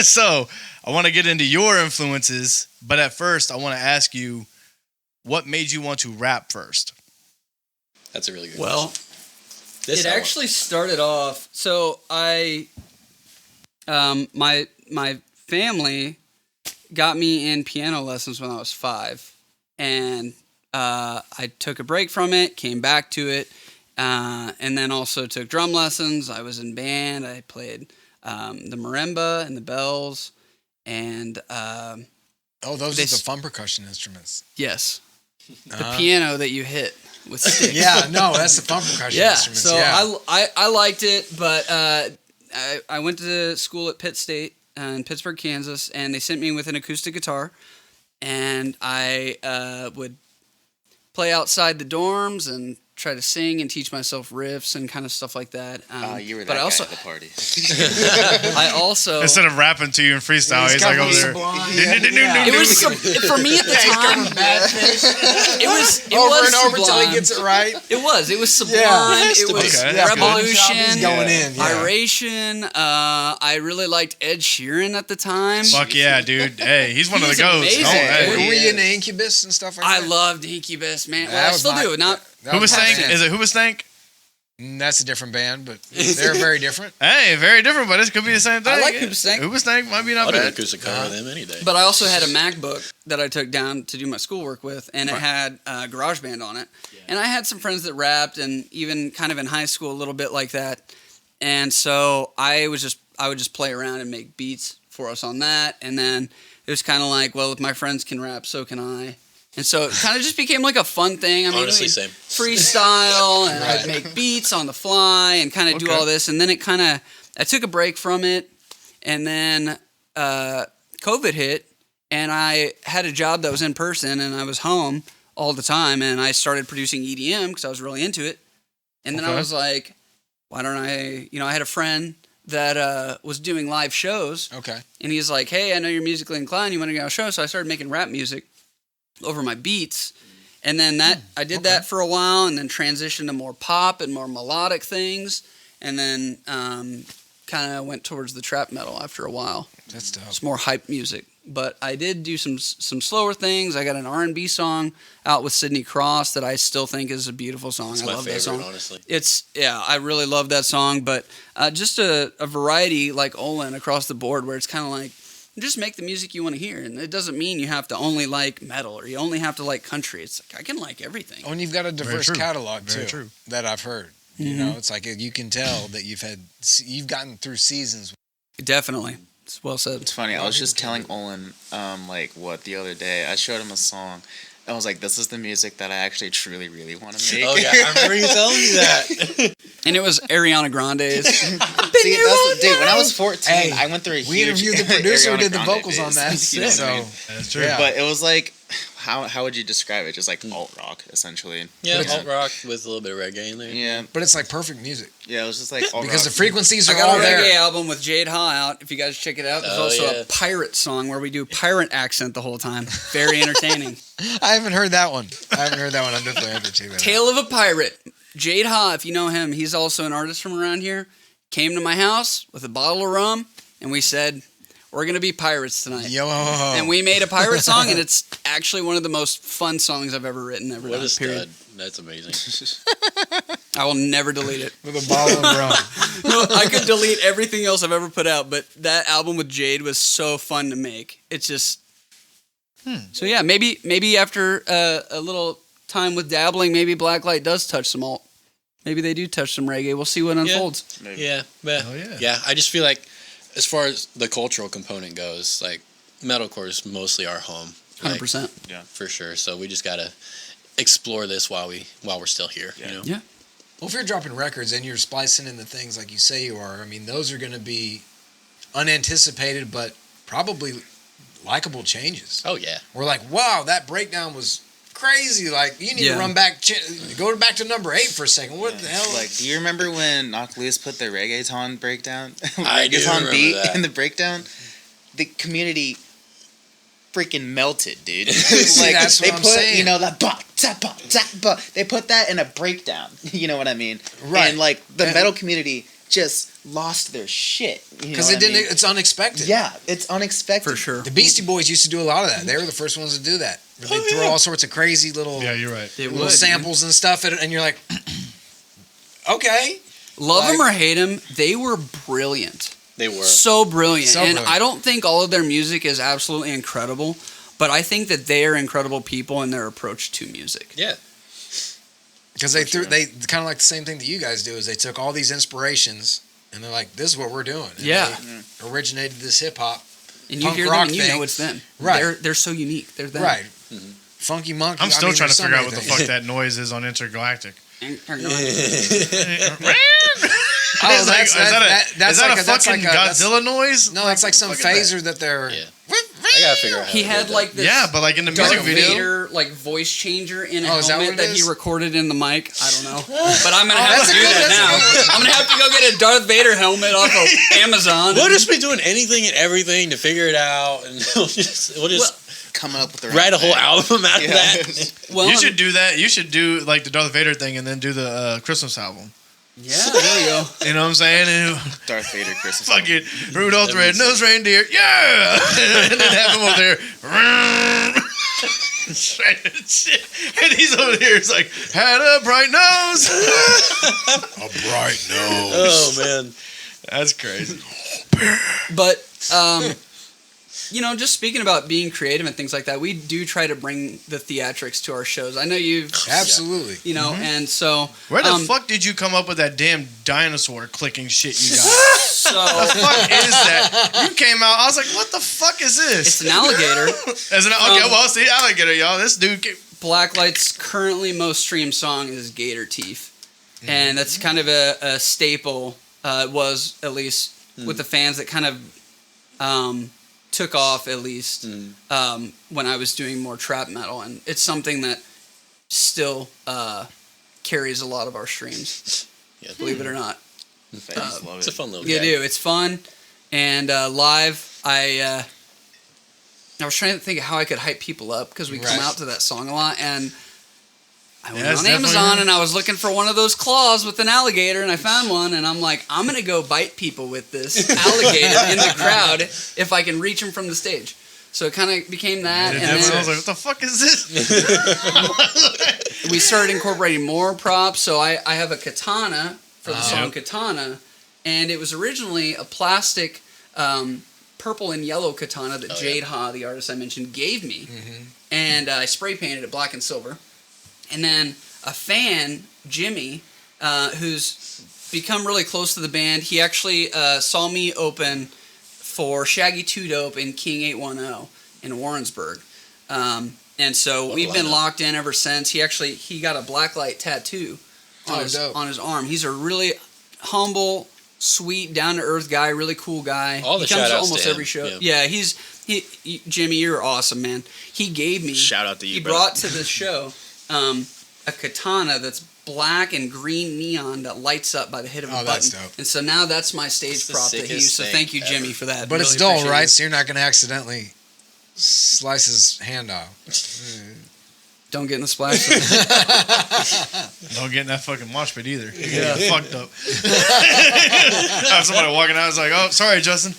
So I want to get into your influences, but at first I want to ask you, what made you want to rap first? That's a really good Well, question. it actually started off. So I, my family got me in piano lessons when I was 5, and I took a break from it, came back to it. and then also took drum lessons. I was in band. I played the marimba and the bells, and those are the fun percussion instruments. yes, the piano that you hit with sticks. Yeah, no, that's the fun percussion instruments. So Yeah, I liked it, but I went to school at Pitt State in Pittsburgh, Kansas, and they sent me with an acoustic guitar, and I would play outside the dorms and try to sing and teach myself riffs and kind of stuff like that. You were that but I guy also, at the party. I also Instead of rapping to you in freestyle, he's like over there. it was for me at the time. It was over and over sublime. until he gets it right. It was sublime. Yeah. It was Okay, that's good. revolution. He's going in. Yeah. Iration. I really liked Ed Sheeran at the time. Fuck yeah, dude. Hey, he's one of the He's goats. amazing, Oh, hey. dude. Were you into Incubus and stuff like I that? loved Incubus, man. That Well, I was still my- do. Not That Who was my Stank? band. Is it Who was Stank? That's a different band, but they're very different. Hey, very different, but it could be the same thing. I like Who was Stank. Who was Stank might be not I'll do an bad. acoustic cover of them any day. But I also had a MacBook that I took down to do my schoolwork with, and it had GarageBand on it. And I had some friends that rapped, and even kind of in high school a little bit like that. And so I would just play around and make beats for us on that. And then it was kind of like, well, if my friends can rap, so can I. And so it kind of just became like a fun thing. I mean, Honestly, we'd same. freestyle, and I'd make beats on the fly and kind of do Okay. all this. And then I took a break from it, and then COVID hit, and I had a job that was in person, and I was home all the time, and I started producing EDM because I was really into it. And then I Okay. was like, why don't I, I had a friend that was doing live shows, Okay. and he's like, hey, I know you're musically inclined, you want to go on a show? So I started making rap music over my beats. And then I did that for a while, and then transitioned to more pop and more melodic things, and then kind of went towards the trap metal after a while. That's dope. It's more hype music. But I did do some slower things. I got an R&B song out with Sidney Cross that I still think is a beautiful song. It's I my love favorite, that song. honestly. I really love that song. But just a variety like Olin across the board, where it's kind of like, just make the music you want to hear. And it doesn't mean you have to only like metal or you only have to like country. It's like, I can like everything. Oh, and you've got a diverse true. catalog Very too true. that I've heard. You know, it's like you can tell that you've gotten through seasons. Definitely. It's well said. It's funny. I was just telling Olin, the other day. I showed him a song. I was like, "This is the music that I actually, truly, really want to make." Oh yeah, I remember you telling me that. And it was Ariana Grande's. See, dude. When I was 14, Hey, I went through a huge. We interviewed the producer who Ariana did the Grande vocals on phase. that. You know what So I mean? That's true. Yeah. But it was like, how would you describe it? Just like alt rock, essentially. Yeah, alt rock with a little bit of reggae in there. Yeah, but it's like perfect music yeah. It was just like alt because the rock. frequencies I are got all a reggae there. album with Jade Ha out. If you guys check it out, there's Oh, also yeah. a pirate song where we do pirate accent the whole time. Very entertaining. I haven't heard that one. I'm definitely have to check that out. Tale of a Pirate. Jade Ha, if you know him, he's also an artist from around here. Came to my house with a bottle of rum, and we said, we're going to be pirates tonight. Yo, And we made a pirate song, and it's actually one of the most fun songs I've ever written, ever What done, a period. stud. That's amazing. I will never delete it. with a bottle of rum. No, I could delete everything else I've ever put out, but that album with Jade was so fun to make. It's just... So yeah, maybe after a little time with dabbling, maybe Blacklight does touch some alt. Maybe they do touch some reggae. We'll see what unfolds. Yeah, but Oh, yeah. yeah, I just feel like as far as the cultural component goes, like metalcore is mostly our home. Like, 100%. for sure. So we just gotta explore this while we're still here. You know? Yeah. Well, if you're dropping records and you're splicing in the things like you say you are, I mean, those are going to be unanticipated but probably likable changes. Oh yeah. We're like, wow, that breakdown was crazy. Like, you need Yeah. to run back, go back to number 8 for a second. What the hell? Like, do you remember when Knock Loose put the reggaeton breakdown? I do reggaeton remember beat that. in the breakdown? The community freaking melted, dude. See, that's what they I'm put, saying. the ba. They put that in a breakdown. You know what I mean? Right. And like the And- metal community just lost their shit. Because it's unexpected. Yeah, it's unexpected. For sure. The Beastie Boys used to do a lot of that. They were the first ones to do that. They'd throw all sorts of crazy little, Yeah, you're right. They little would. samples and stuff, and you're like, okay. Love Like- them or hate them, they were brilliant. They were. So brilliant. So And brilliant. I don't think all of their music is absolutely incredible, but I think that they are incredible people in their approach to music. Yeah. Because they kind of like the same thing that you guys do is they took all these inspirations and they're like, this is what we're doing. And Yeah. they originated this hip hop. And you Punk hear them rock and you thing. know it's them. Right. They're so unique. They're them. Right. Funky Monkey. I'm still trying to there's so figure out many what the things. fuck that noise is on Intergalactic. Oh, Is that a that's fucking like Godzilla noise? No, that's like some fuck is phaser that they're. Yeah. I gotta figure out how He to had do like this Yeah, but like in the music Darth video. Vader like voice changer in a Oh, is that helmet what it that he is? recorded in the mic. I don't know, but I'm gonna have that's to a do good- that that's a now. good one. I'm gonna have to go get a Darth Vader helmet off of Amazon. We'll just be doing anything and everything to figure it out, and we'll just Coming up with the right write a whole thing. album out of Yeah. that. Well, You should do that. You should do like the Darth Vader thing and then do the Christmas album. Yeah, there we go. You know what I'm saying? And Darth Vader Christmas. fucking Rudolph the Red-Nosed Reindeer, yeah! And then have him over there. And he's over here, it's like, had a bright nose. A bright nose. Oh man, That's crazy. But just speaking about being creative and things like that, we do try to bring the theatrics to our shows. I know you've, Absolutely. and so Where the fuck did you come up with that damn dinosaur clicking shit you got? So The fuck is that? You came out, I was like, what the fuck is it's this? an alligator. See, alligator, y'all. This dude came. Blacklight's currently most streamed song is Gator Teeth, and that's kind of a staple. It was at least with the fans that kind of took off at least when I was doing more trap metal, and it's something that still carries a lot of our streams. Yeah. Believe it or not, Fans love it's a it. fun little. you gag. do. It's fun, and live I was trying to think of how I could hype people up because we come Right. out to that song a lot, and I went Yeah, it's on definitely- Amazon and I was looking for one of those claws with an alligator, and I found one, and I'm like, I'm gonna go bite people with this alligator in the crowd if I can reach him from the stage. So it kind of became that, and I was then like, what the fuck is this? we started incorporating more props. So I have a katana for the song Yep. Katana, and it was originally a plastic purple and yellow katana that Jade Ha, the artist I mentioned, gave me, and I spray painted it black and silver. And then a fan, Jimmy, who's become really close to the band, he actually saw me open for Shaggy 2 Dope and King 810 in Warrensburg. And so we've been locked in ever since. He got a blacklight tattoo on his arm. He's a really humble, sweet, down to earth guy, really cool guy. All the he comes to shout-outs almost to him. every show. Yeah. Yeah, Jimmy, you're awesome, man. He gave me Shout out to you, He bro. brought to the show a katana that's black and green neon that lights up by the hit of a button. That's dope. And so now that's my stage It's the prop that he sickest used. So thing thank you, Jimmy, ever. for that. But it's Really dull, appreciate right? it. So you're not going to accidentally slice his hand off. Don't get in the splash. Don't get in that fucking mosh pit either. You get fucked up. Have somebody walking out, it's like, oh, sorry, Justin.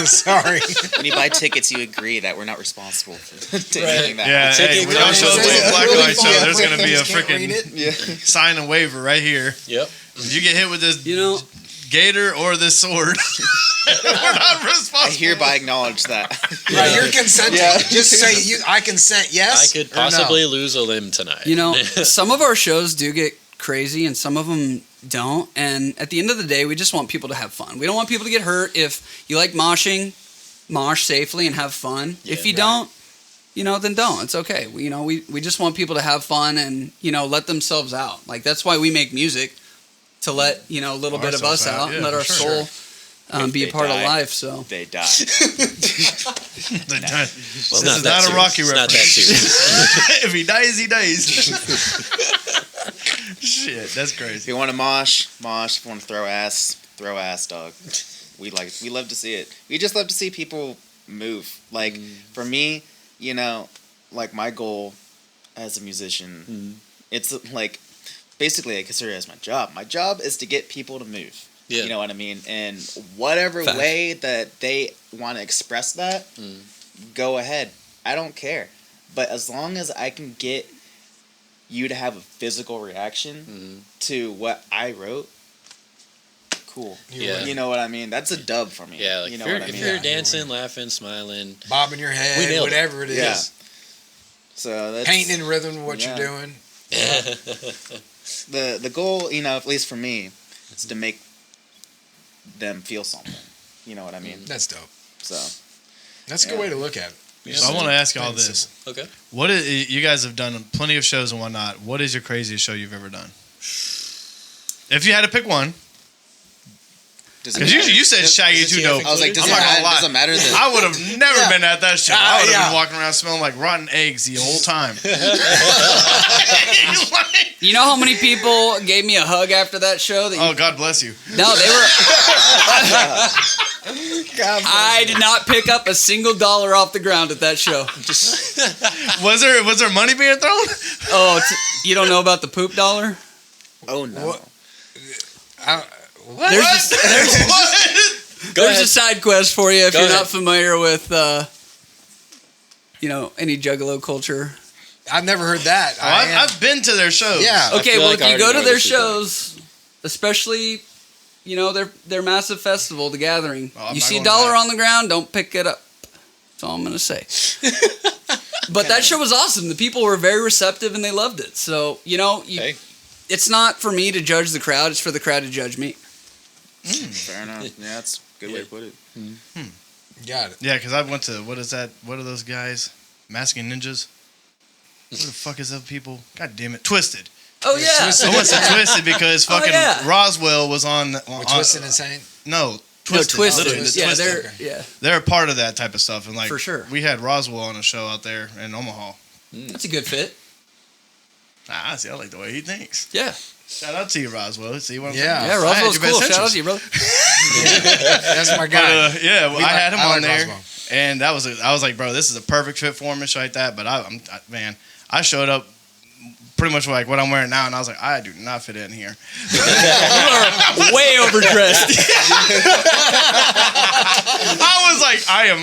Sorry. When you buy tickets, you agree that we're not responsible for taking that. Yeah, hey, when y'all show up to a blacklight show, there's going to be a freaking Yeah. sign and waiver right here. Yep. If you get hit with this You know, gator or this sword, we're not I responsible. hereby acknowledge that. Right, you're consenting. Yeah. Just say I consent. Yes. I could or no? possibly lose a limb tonight. some of our shows do get crazy and some of them don't. And at the end of the day, we just want people to have fun. We don't want people to get hurt. If you like moshing, mosh safely and have fun. Yeah, if you right. don't, then don't. It's okay. We just want people to have fun and, let themselves out. Like, that's why we make music, to let, a little bit of us Ourselves out. out and Yeah, let for our sure. soul be a They part die. of life. So They die. This It's is that not a Rocky serious. It's not that reference. serious. If he dies, he dies. Shit, that's If crazy. you want to mosh. If you want to throw ass, dog. We love to see it. We just love to see people move. Like, for me, like, my goal as a musician, it's like, basically I consider it as my job. My job is to get people to move. Yeah. You know what I mean? And whatever Fact. way that they want to express that, go ahead. I don't care. But as long as I can get you to have a physical reaction to what I wrote, cool. Yeah. You know what I mean? That's a dub for me. Yeah, like you know if you're, what I if mean? you're dancing, laughing, smiling, bobbing your We head, nailed it. whatever it is. Yeah. So that's Painting in rhythm with what Yeah. you're doing. The goal, at least for me, is to make them feel something. You know what I mean? That's dope. So That's a good way to look at it. So I want to ask y'all this. Okay. What is, you guys have done plenty of shows and whatnot. What is your craziest show you've ever done? If you had to pick one. Because you said Shaggy too dope. I was like, I'm not gonna lie. doesn't matter. I would have never been at that show. I would have been Yeah. walking around smelling like rotten eggs the whole time. You know how many people gave me a hug after that show? Oh, God bless you. No, they were. I did not pick up a single dollar off the ground at that show. Was there money being thrown? Oh, you don't know about the poop dollar? Oh no. What? There's a side quest for you if Go you're ahead. not familiar with, any Juggalo culture. I've never heard that. I've been to their shows. Yeah. Okay, feel well, like if I you go already to know their this is done. shows, especially, their massive festival, The Gathering, Oh, I'm you not see going a to dollar that. on the ground, don't pick it up. That's all I'm going to say. But that show was awesome. The people were very receptive and they loved it. So, Hey. it's not for me to judge the crowd, it's for the crowd to judge me. Fair enough. Yeah, that's a good way to put it. Got it. Yeah, because I went to, what is that? What are those guys? Masking Ninjas? What the fuck is those people? God damn it. Twisted. Oh, yeah. Twisted. I went to Twisted because Oh, fucking yeah. Roswell was on. With Twisted Insane. No, No, Twisted. Twisted. Literally, the Yeah, Twisted. they're They're a part of that type of stuff. And like, For sure. we had Roswell on a show out there in Omaha. that's a good fit. I see. I like the way he thinks. Yeah. Shout out to you, Roswell. See what I'm Yeah. saying? Yeah, I had Roswell's your best cool. Shout out interest. to you, brother. That's my But, guy. yeah, I had him I on like there, Roswell. and I was like, bro, this is a perfect fit for him and shit like that. But I showed up pretty much like what I'm wearing now, and I was like, I do not fit in here. Way overdressed. I was like, I am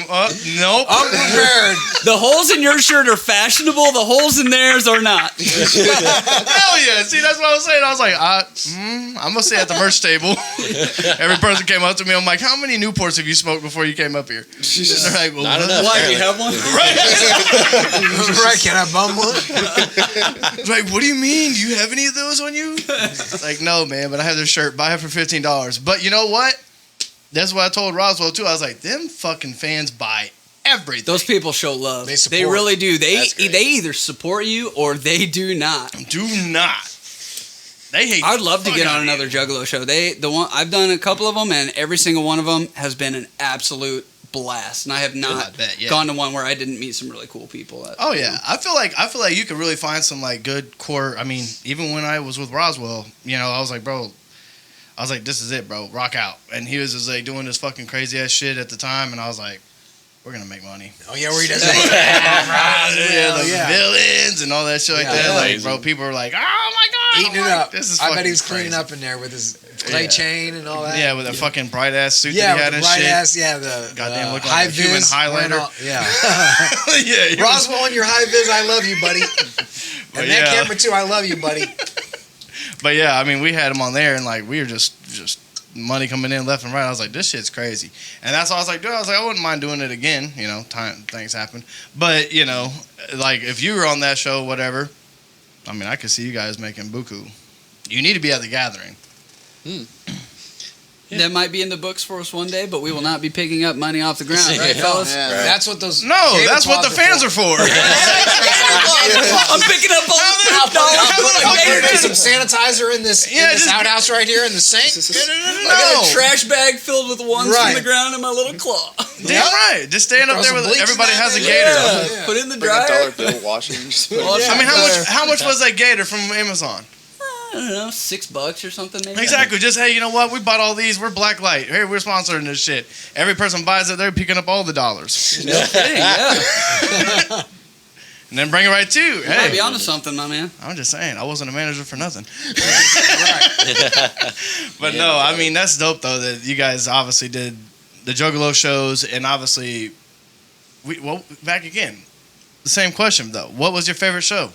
nope. I'm prepared. The holes in your shirt are fashionable. The holes in theirs are not. Hell yeah! See, that's what I was saying. I was like, I'm gonna stay at the merch table. Every person came up to me. I'm like, how many Newports have you smoked before you came up here? They're like, well, Not what? enough. Why, do you have one? Right? Can I bum one? Like, what do you mean? Do you have any of those on you? Like, no, man, but I have their shirt. Buy it for $15. But you know what? That's what I told Roswell too. I was like, them fucking fans buy everything. Those people show love. They They support. really do. They That's great. either support you or they do not. Do not. They hate. I'd love to the get fuck on out of another Juggalo show. I've done a couple of them, and every single one of them has been an absolute blast. And I have I not bet, yeah. gone to one where I didn't meet some really cool people. Oh yeah, I feel like you could really find some like good core. I mean, even when I was with Roswell, I was like, bro, this is it, bro, rock out. And he was just like doing this fucking crazy ass shit at the time, and I was like, we're gonna make money. Oh yeah, where he does Yeah, that. the Yeah. villains and all that shit like Yeah, that. yeah. Like, bro, people were like, oh my god, Eating it I'm like, up. This is I bet fucking he was cleaning crazy. up in there with his clay Yeah. chain and all that. Yeah, with that fucking bright ass suit Yeah, that he had with the and bright shit. ass. Yeah, the Goddamn looking high like a human vis. Highlander. Yeah. Yeah, he was- Roswell, on your high vis, I love you, buddy. But And that yeah. camera too, I love you, buddy. But yeah, I mean, we had him on there, and like we were just money coming in left and right. I was like, this shit's crazy, and that's why I was like, dude, I wouldn't mind doing it again. Things happen, but like if you were on that show, whatever. I mean, I could see you guys making buku. You need to be at the gathering. That might be in the books for us one day, but we will not be picking up money off the ground, right, Yeah. fellas? Yeah. That's what those. No, gator that's what the claws fans are for. I'm picking up all the I'll put $5. some sanitizer in this, Yeah, in this just- outhouse right here in the sink. I got a trash bag filled with ones from Right. the ground in my little claw. Damn right. Just stand up Throw there some with bleach everybody in has a that gator. Yeah. Put it in the Bring a dryer. dollar bill, wash it, and just put it Wash in. I mean, how much was that gator from Amazon? I don't know, $6 or something maybe. Exactly. Just, hey, you know what? We bought all these. We're Blacklight. Hey, we're sponsoring this shit. Every person buys it. They're picking up all the dollars. No kidding, yeah. And then bring it right to you. You might be Hey, onto something, my man. I'm just saying. I wasn't a manager for nothing. But no, I mean, that's dope, though, that you guys obviously did the Juggalo shows. And obviously, back again. The same question, though. What was your favorite show?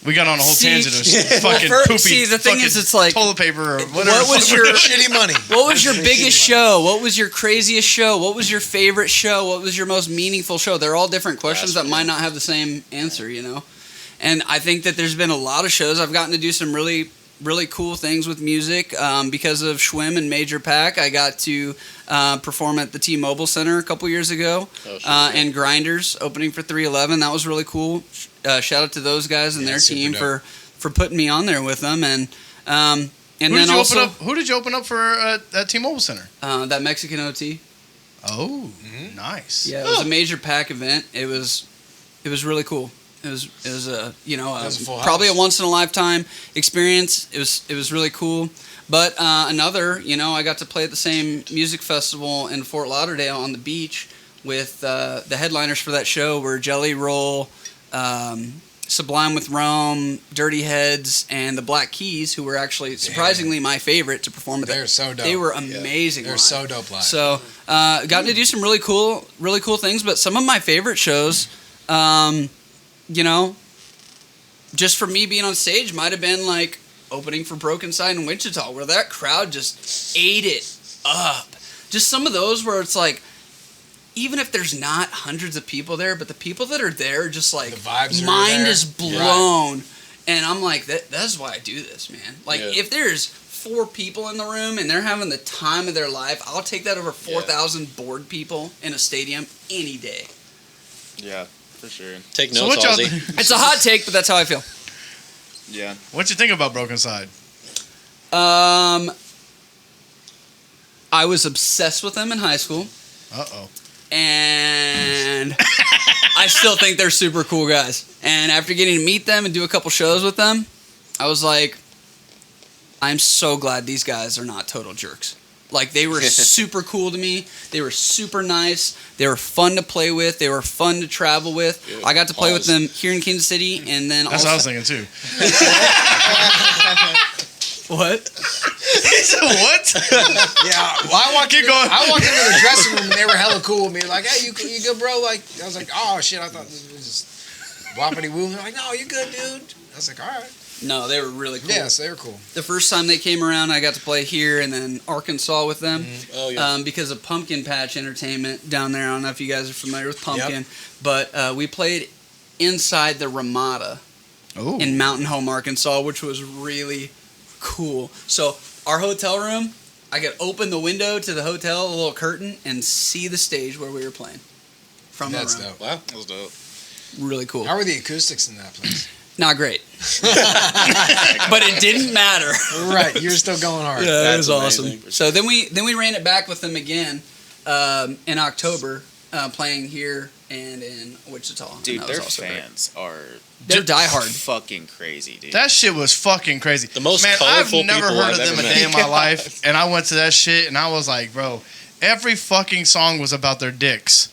We got on a whole tangent of fucking poopy the thing fucking is, it's like, toilet paper or whatever. what was your Shitty money. what was your biggest show? What was your craziest show? What was your favorite show? What was your most meaningful show? They're all different questions that might not have the same answer, And I think that there's been a lot of shows. I've gotten to do some really, really cool things with music. Because of Schwim and Major Pack, I got to perform at the T-Mobile Center a couple years ago. And Grinders opening for 311. That was really cool. Shout out to those guys and their team for putting me on there with them. And who did you open up for at T-Mobile Center? That Mexican OT. Oh, nice. Yeah, it was a Major Pack event. It was really cool. It was a probably a once in a lifetime experience. It was really cool. But another, I got to play at the same music festival in Fort Lauderdale on the beach with the headliners for that show were Jelly Roll, Sublime with Rome, Dirty Heads, and the Black Keys, who were actually surprisingly my favorite to perform at that. They're so dope. They were amazing. They're so dope live. So got to do some really cool things. But some of my favorite shows, just for me being on stage, might have been like opening for Broken Side in Wichita, where that crowd just ate it up. Just some of those where it's like, even if there's not hundreds of people there, but the people that are there, just like, the vibes mind is blown. Right. And I'm like, that's why I do this, man. Like, if there's 4 people in the room and they're having the time of their life, I'll take that over 4,000 bored people in a stadium any day. Yeah, for sure. Take notes, Ozzy. It's a hot take, but that's how I feel. Yeah. What you think about Broken Side? I was obsessed with them in high school. Uh-oh. And I still think they're super cool guys. And after getting to meet them and do a couple shows with them, I was like, I'm so glad these guys are not total jerks. Like, they were super cool to me. They were super nice. They were fun to play with. They were fun to travel with. Yeah. I got to play with them here in Kansas City, and then that's what I was thinking too. What? He said what? Yeah. Well, I walked into the dressing room and they were hella cool with me. Like, hey, you good, bro? Like, I was like, oh shit, I thought this was just whoppity woo. They're like, no, you good, dude? I was like, all right. No, they were really cool. Yes, they were cool. The first time they came around, I got to play here and then Arkansas with them. Mm-hmm. Oh, yeah. Because of Pumpkin Patch Entertainment down there. I don't know if you guys are familiar with Pumpkin, but we played inside the Ramada in Mountain Home, Arkansas, which was really cool. So our hotel room, I could open the window to the hotel, a little curtain, and see the stage where we were playing from That's the room. dope. Wow, that was dope. Really cool. How were the acoustics in that place? Not great. But it didn't matter. Right, you're still going hard. Yeah, that That's was awesome. amazing. So then we ran it back with them again in October, playing here and in Wichita. Dude, and their great. fans are They're diehard. fucking crazy, dude. That shit was fucking crazy. The most I've colorful never people heard I've of them ever a day met. in my life, and I went to that shit, and I was like, bro, every fucking song was about their dicks.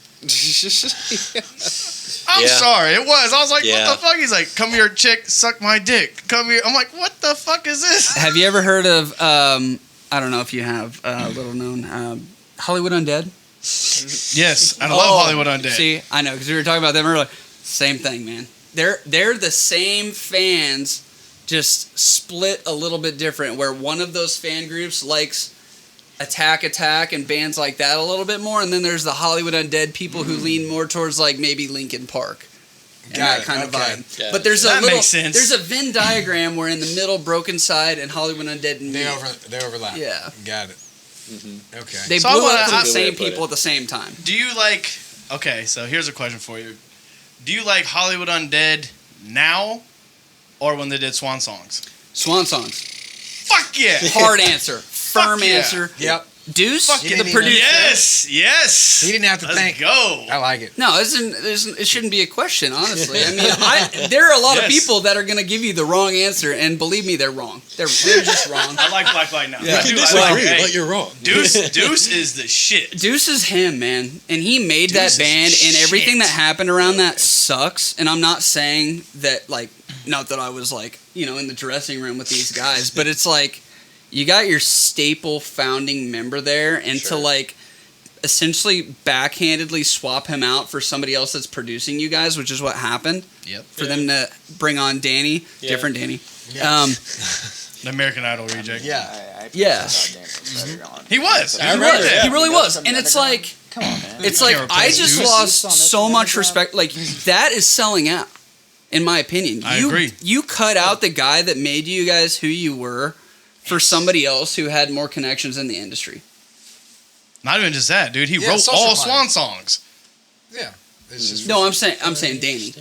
I'm sorry, it was. I was like, what the fuck? He's like, come here, chick, suck my dick. Come here. I'm like, what the fuck is this? Have you ever heard of, I don't know if you have, little known, Hollywood Undead? Yes, I love Hollywood Undead. See, I know, because we were talking about them earlier. Same thing, man. They're the same fans, just split a little bit different, where one of those fan groups likes Attack and bands like that a little bit more, and then there's the Hollywood Undead people who lean more towards like maybe Linkin Park and that kind of vibe. Yeah. But there's makes sense. there's a Venn diagram where in the middle Broken Side and Hollywood Undead and They overlap. Yeah. Got it. Mm-hmm. Okay. They So blew I up to wanna- the I- same people at the same time. Do you like... Okay, so here's a question for you. Do you like Hollywood Undead now or when they did Swan Songs? Swan Songs. Fuck yeah! Hard answer. Firm yeah. answer. Yep. Deuce, Fuck the yeah. producer. Yes! He didn't have to Let's think. go. I like it. No, it shouldn't be a question, honestly. I mean, there are a lot of Yes. people that are going to give you the wrong answer, and believe me, they're wrong. They're just wrong. I like Black Light now. Yeah. I do. You I disagree, like, hey, but you're wrong. Deuce is the shit. Deuce is him, man. And he made Deuce is that band, and everything shit. that happened around that sucks. And I'm not saying that, like, not that I was, like, in the dressing room with these guys, but it's like, you got your staple founding member there, and to, like, essentially backhandedly swap him out for somebody else that's producing you guys, which is what happened. Yep. For them to bring on Danny, different Danny. Yeah. The American Idol reject. Yeah. I Yeah. He was. I remember that. He really was. And it's like, Come on, man. it's like, can't I replace just Deuce. lost Deuce on this so much underground. respect. Like, that is selling out. in my opinion. I agree. You cut out the guy that made you guys who you were for somebody else who had more connections in the industry. Not even just that, dude. He Yeah, wrote Social all Climb. Swan songs. Yeah. It's just No, I'm saying Danny.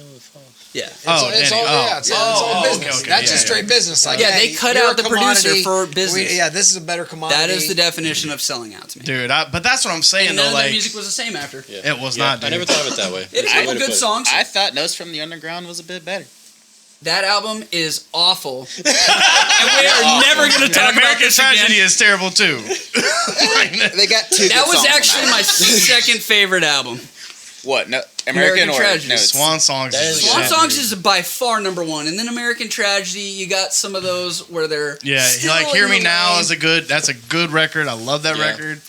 Yeah. It's, Oh, it's Danny. all, yeah, it's all okay, business. okay, That's yeah, just yeah. straight business. Like, Yeah, hey, they cut you're out a the producer commodity. for business. Yeah, this is a better commodity. That is the definition of selling out to me. Dude, but that's what I'm saying, And though. none of their Like, music was the same after. Yeah. it was Yeah, not, dude. I never thought of it that way. It had a That's a couple way to good put it. songs. I thought Notes from the Underground was a bit better. That album is awful. And we are never going to And talk about American this Tragedy again. is terrible, too. They got two. That good was songs on actually that. my second favorite album. What? No, American American or Tragedy. Notes? Swan Songs That is is- the Swan shit, Songs dude. is by far number one. And then American Tragedy, you got some of those where they're Yeah, still like Hear in Me the Now lane. is that's a good record. I love that Yeah. record.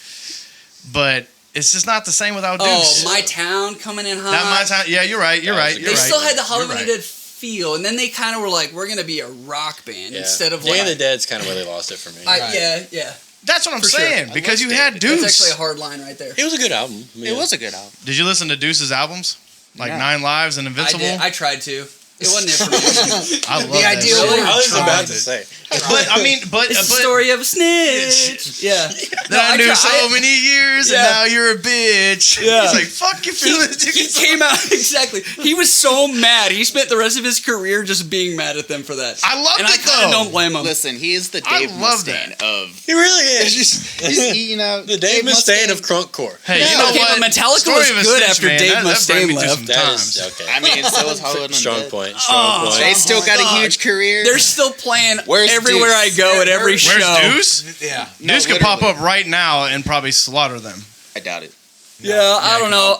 But it's just not the same without Oh, Deuce. My Town coming in hot. That My Time. Yeah, you're right. You're That was right. a You're They right. still had the You're Hollywood right. Dead feel, and then they kind of were like, "We're gonna be a rock band Yeah. instead of Day like." of the Dead's kind of where they lost it for me. Yeah. That's what I'm For sure. saying. I Because love you had David. Deuce. That's actually a hard line right there. It was a good album. It was a good album. Did you listen to Deuce's albums? Like Yeah. 9 Lives and I Invincible? did. I tried to. It wasn't it for me. I love The that ideal shit. Really? I was Tried about it. to say. But I mean, but It's the story of a snitch. Yeah. that I knew so I- many years, Yeah. and now you're a bitch. Yeah. He's like, fuck you, feelings. He came out exactly. He was so mad. He spent the rest of his career just being mad at them for that. I loved and I it kind of though. don't blame him. Listen, he is the I Dave love Mustaine that. of. He really is. You know, The Dave Mustaine of crunkcore. Hey, Yeah, you know okay, what? but Metallica Story was of a good Snitch, after man. Dave That brought Mustaine me through left. some That times. is okay. I mean, so was Hollywood Strong Undead. point. Strong point. They still got God. a huge career. They're still playing Where's everywhere Deuce? I go at every Where's show. Deuce? Yeah. No, Deuce could pop literally. up right now and probably slaughter them. I doubt it. Yeah, I don't know.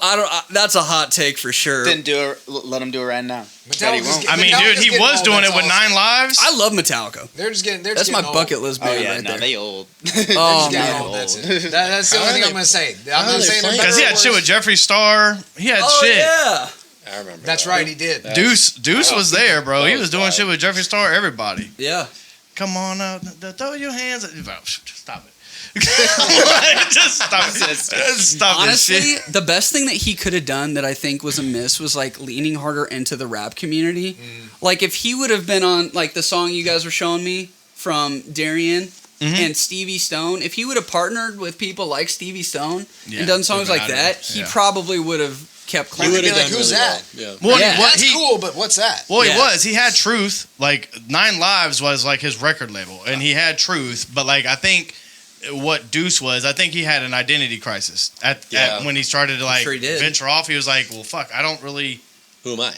That's a hot take for sure. Then let him do it right now. Metallica's he won't. getting- I mean, Metallica's dude, he getting was old, doing that's it with awesome. 9 Lives. I love Metallica. They're just getting. That's my getting bucket old. list Oh band yeah, right no, there. they old. Oh, They're just man. getting old. That's it. That's the How only are thing they- I'm gonna say. how I'm are not they saying they're playing? Because he had better or shit with worse. Jeffree Star. He had Oh, shit. yeah. I remember. That's that. right, he did. Deuce was there, bro. That He was was doing wild. shit with Jeffree Star. Everybody. Yeah. Come on up. Throw your hands. Stop it. Just stop it. Just stop this Honestly, shit. the best thing that he could have done that I think was a miss was like leaning harder into the rap community. Like if he would have been on like the song you guys were showing me from Darian and Stevie Stone, if he would have partnered with people like Stevie Stone Yeah, and done songs would've like been that, out of it. he Yeah. probably would have kept He clean. would have Like, done who's really that? well. Yeah. Well, Yeah. That's cool, but what's that? Well, Yeah. he was. He had Truth. Like 9 Lives was like his record label, and he had Truth. But like I think what Deuce was, I think he had an identity crisis at when he started to like sure he did. venture off. He was like, well, fuck, I don't really. Who am I?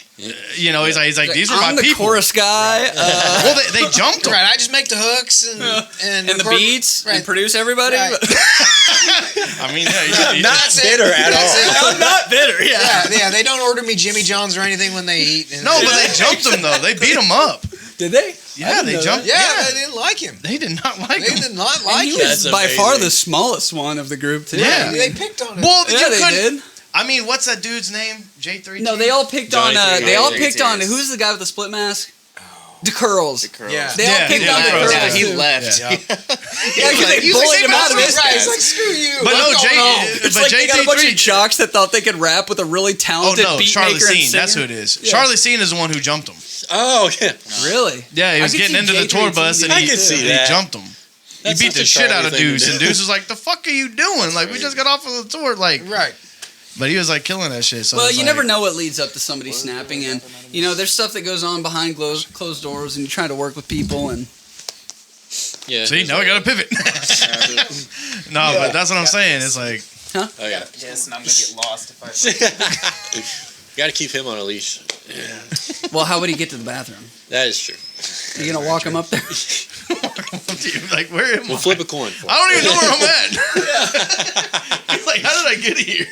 You know, he's like these are I'm my the people. chorus guy Well, they jumped him. Right, I just make the hooks and and the record- beats Right. and produce everybody. Right. I mean, yeah, Not That's it. bitter at That's all. it. I'm not bitter. Yeah. Yeah, they don't order me Jimmy John's or anything when they eat. And no, but they jumped him though. They beat him up. Did they? Yeah, they jumped. yeah, they didn't like him. They did not like They him. did not And like he him. was That's by far amazing. the smallest one of the group too. Yeah. They picked on him. Well, Yeah, you they couldn't. did. I mean, what's that dude's name? J3. No, they all picked Johnny on. Three They all Tigers. picked on. Who's the guy with the split mask? The curls. Yeah. They all picked on the yeah, curls. yeah. He too. left. Yeah. Yeah, because like, they he's like, bullied him out of it. Right, it's like, screw you. But no, What's going on? It's but like they got a bunch of JT3 jocks that thought they could rap with a really Oh talented no, beat Charlie maker and Scene. singer. That's who it is. Yeah. Charlie Scene is the one who jumped him. Oh yeah. Really? Yeah, he I was could getting see into the JT tour bus and I he, could see he that. jumped him. That's he beat such the a shit out of Charlie thing to Deuce, do. and Deuce was like, "The fuck are you doing? Like, we crazy. just got off of the tour." Like, Right. but he was like killing that shit. So Well, it's you like, never know what leads up to somebody snapping, and you know, there's stuff that goes on behind closed doors, and you try to work with people, and Yeah. See, now we got to pivot. No, but that's what I'm saying. It's like, Oh yeah. Yes, and I'm gonna get lost if I. Got to keep him on a leash. well, how would he get to the bathroom? That is true. You gonna walk him up there? dude, like where am We'll I? flip a coin. For I don't even know where I'm at. He's like, how did I get here?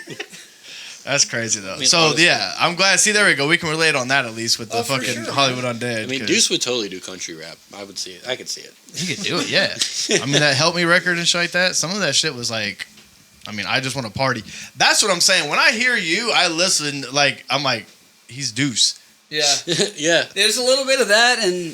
That's crazy though. mean, So honestly- yeah, I'm glad. See, there we go. We can relate on that at least with the for fucking sure. Hollywood Undead. I mean, 'cause Deuce would totally do country rap. I would see it. I could see it. he could do it. Yeah. I mean, that Help Me record and shit like that. Some of that shit was like, I mean, I just want to party. That's what I'm saying. When I hear you, I listen. Like, I'm like, he's Deuce. Yeah. Yeah. There's a little bit of that, and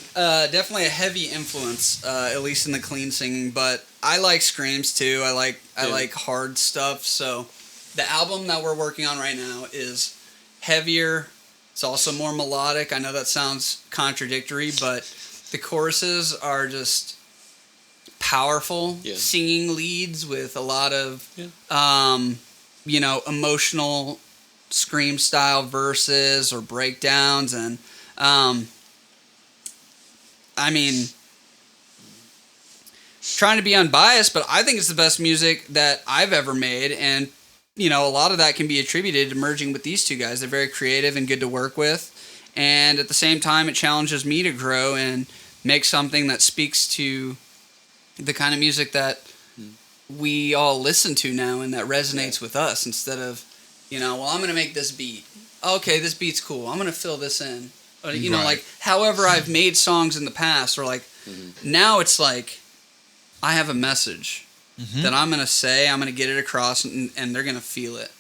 definitely a heavy influence, at least in the clean singing. But I like screams too. I like hard stuff. So the album that we're working on right now is heavier, It's also more melodic. I know that sounds contradictory, but the choruses are just powerful singing leads with a lot of, emotional scream style verses or breakdowns. And, trying to be unbiased, but I think it's the best music that I've ever made. And, a lot of that can be attributed to merging with these two guys. They're very creative and good to work with. And at the same time, it challenges me to grow and make something that speaks to the kind of music that we all listen to now and that resonates with us, instead of, I'm going to make this beat. Okay, this beat's cool. I'm going to fill this in. Or, like, however I've made songs in the past, or like, now it's like, I have a message that I'm going to say, I'm going to get it across, and they're going to feel it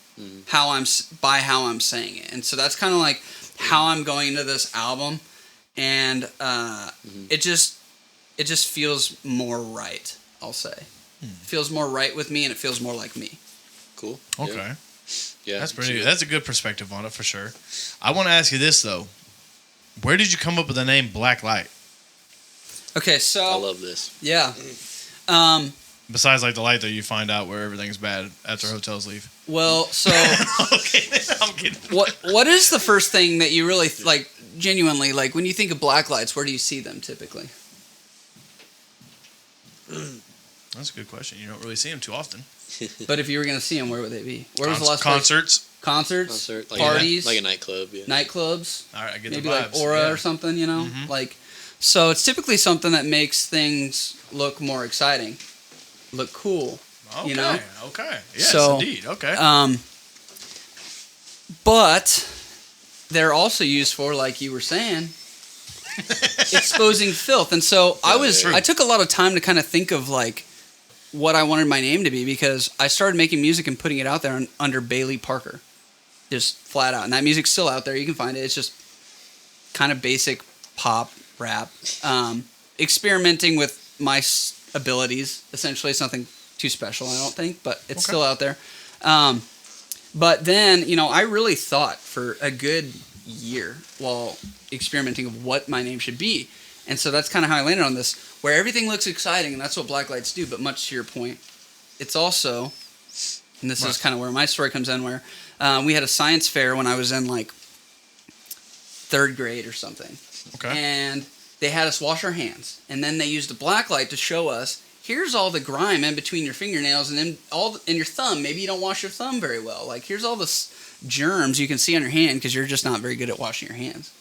how I'm saying it. And so that's kind of like how I'm going into this album. And it just feels more right, I'll say. It feels more right with me, and it feels more like me. Cool. Okay. Yeah. That's a good perspective on it, for sure. I want to ask you this, though. Where did you come up with the name Black Light? Okay, so I love this. Yeah. Besides, like, the light that you find out where everything's bad after hotels leave. Well, so Okay, I'm kidding. what is the first thing that you really like, genuinely, like, when you think of black lights? Where do you see them typically? That's a good question. You don't really see them too often. But if you were going to see them, where would they be? Where was the last concerts? place? Concerts, Like parties, like a nightclub. Yeah. nightclubs. All right, I get Maybe the vibes. like Aura or something, like. So it's typically something that makes things look more exciting, look cool. Okay. Okay. Yes, So, indeed. Okay. But they're also used for, like you were saying, exposing filth. And so I took a lot of time to kind of think of like what I wanted my name to be, because I started making music and putting it out there under Bailey Parker, just flat out. And that music's still out there. You can find it. It's just kind of basic pop rap, experimenting with my abilities. Essentially, it's nothing too special, I don't think, but it's still out there. But then, I really thought for a good year while experimenting of what my name should be. And so that's kind of how I landed on this, where everything looks exciting, and that's what black lights do. But much to your point, it's also, and this is kind of where my story comes in, where we had a science fair when I was in like 3rd grade or something. Okay. And they had us wash our hands, and then they used a black light to show us, here's all the grime in between your fingernails and then in your thumb. Maybe you don't wash your thumb very well. Like, here's all the germs you can see on your hand because you're just not very good at washing your hands.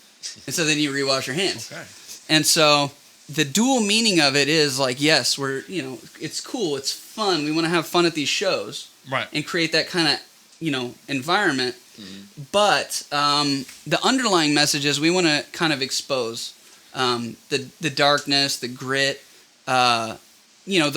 And so then you rewash your hands. Okay. And so the dual meaning of it is like, yes, we're, it's cool, it's fun. We want to have fun at these shows. Right. And create that kind of, environment. Mm-hmm. But the underlying message is we want to kind of expose the darkness, the grit, the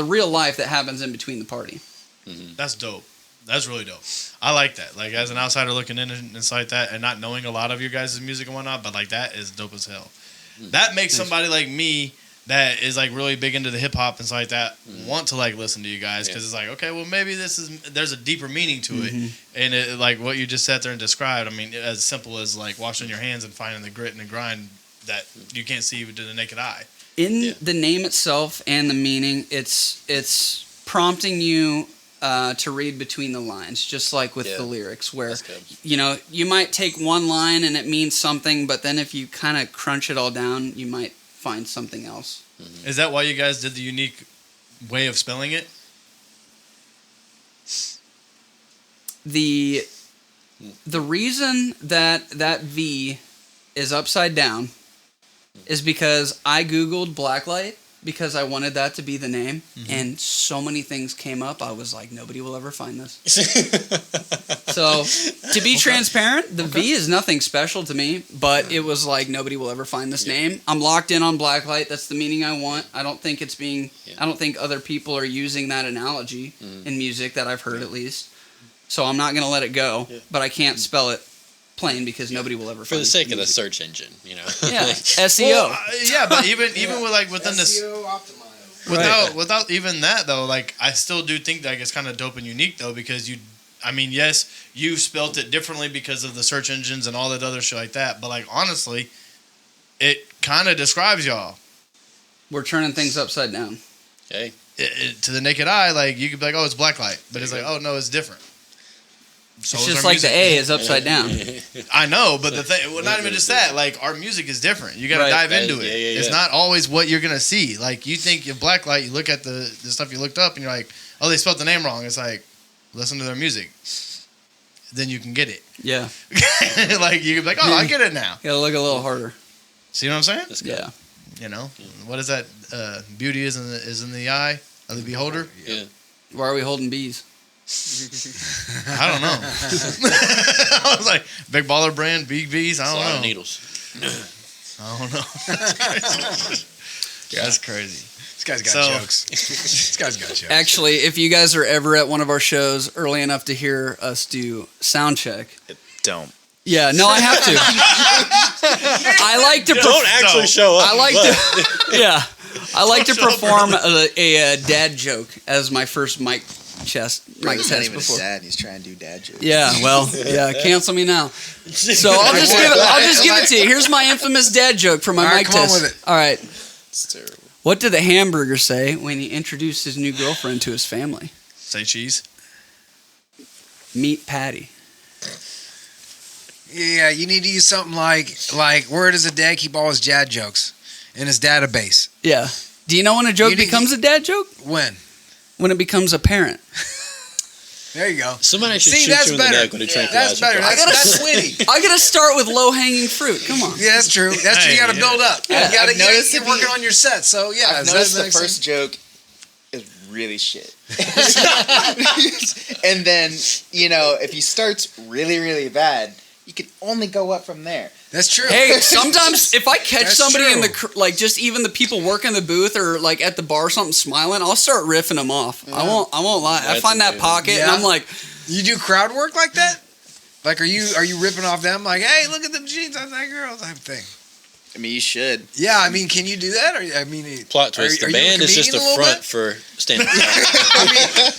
real life that happens in between the party. Mm-hmm. That's dope. That's really dope. I like that. Like, as an outsider looking in and it's like that, and not knowing a lot of your guys' music and whatnot, but like, that is dope as hell. Mm-hmm. That makes somebody like me that is like really big into the hip hop and stuff like that want to like listen to you guys, because it's like, okay, well, maybe there's a deeper meaning to it, and it, like what you just sat there and described. I mean, as simple as like washing your hands and finding the grit and the grind that you can't see with the naked eye. In the name itself and the meaning, it's prompting you to read between the lines, just like with the lyrics, where you might take one line and it means something, but then if you kind of crunch it all down, you might find something else. Mm-hmm. Is that why you guys did the unique way of spelling it? The reason that V is upside down is because I Googled blacklight because I wanted that to be the name, and so many things came up. I was like, nobody will ever find this. So, to be transparent, the V is nothing special to me, but it was like, nobody will ever find this name. I'm locked in on blacklight. That's the meaning I want. I don't think it's being, I don't think other people are using that analogy in music that I've heard at least. So I'm not going to let it go, but I can't spell it plain because nobody will ever find it. For the sake of the search engine, Yeah, SEO. Well, yeah, but even with like within this, SEO optimized. without even that though, like I still do think like it's kind of dope and unique though, because I mean, yes, you've spelt it differently because of the search engines and all that other shit like that. But like honestly, it kind of describes y'all. We're turning things upside down. Hey, To the naked eye, like you could be like, oh, it's Blacklight, but it's like, oh no, it's different. So It's is just our like the music. A is upside down. I know, but the thing, well, not even just that. Like our music is different. You got to Right. dive into it. Yeah. It's not always what you're gonna see. Like you think of Blacklight, you look at the stuff you looked up, and you're like, oh, they spelled the name wrong. It's like, listen to their music, then you can get it. Yeah. Like you can be like, oh, I get it now. Gotta look a little harder. See what I'm saying? that's good. Yeah. You know, what is that? Beauty is in the eye of the beholder. Yeah. Why are we holding bees? I don't know. I was like, big baller brand, big bees. I It's a don't lot know. of needles. I don't know. That's crazy. This guy's got So- jokes. This guy's got jokes. Actually, if you guys are ever at one of our shows early enough to hear us do sound check, Don't. yeah, no, I have to. I like to. Don't actually show up. I like but- to. Yeah, I like to Don't show up perform a dad joke as my first mic He's not test even before. a dad. He's trying to do dad jokes. Yeah, well, yeah, cancel me now. So I'll just give it to you. Here's my infamous dad joke for my All right, mic come on test. with it. All right. It's terrible. What did the hamburger say when he introduced his new girlfriend to his family? Say cheese. Meet Patty. Yeah, you need to use something like where does a dad keep all his dad jokes in his database? Yeah. Do you know when a joke You need- becomes a dad joke? When? When it becomes apparent. There you go. Somebody should See, shoot that's you in the better. neck with a tranquilizer. That's better. That's witty. I gotta start with low hanging fruit. Come on. Yeah, that's true. That's true. You got to build up. Yeah, You got to I've noticed you're if working you- on your set. So yeah, I've does noticed that the make first sense? joke is really shit. And then, if he starts really, really bad, you can only go up from there. That's true. Hey, sometimes if I catch That's somebody in true. the just even the people working the booth or like at the bar or something smiling, I'll start riffing them off. I won't lie. I That's find that amazing. pocket and Yeah. I'm like, You do crowd work like that? Like, are you ripping off them? Like, hey, look at them jeans on that girl type thing. I mean, you should. Yeah, I mean, can you do that? Or I mean, Plot twist. Are The you a band is just a comedian a little front bit? for stand-up. I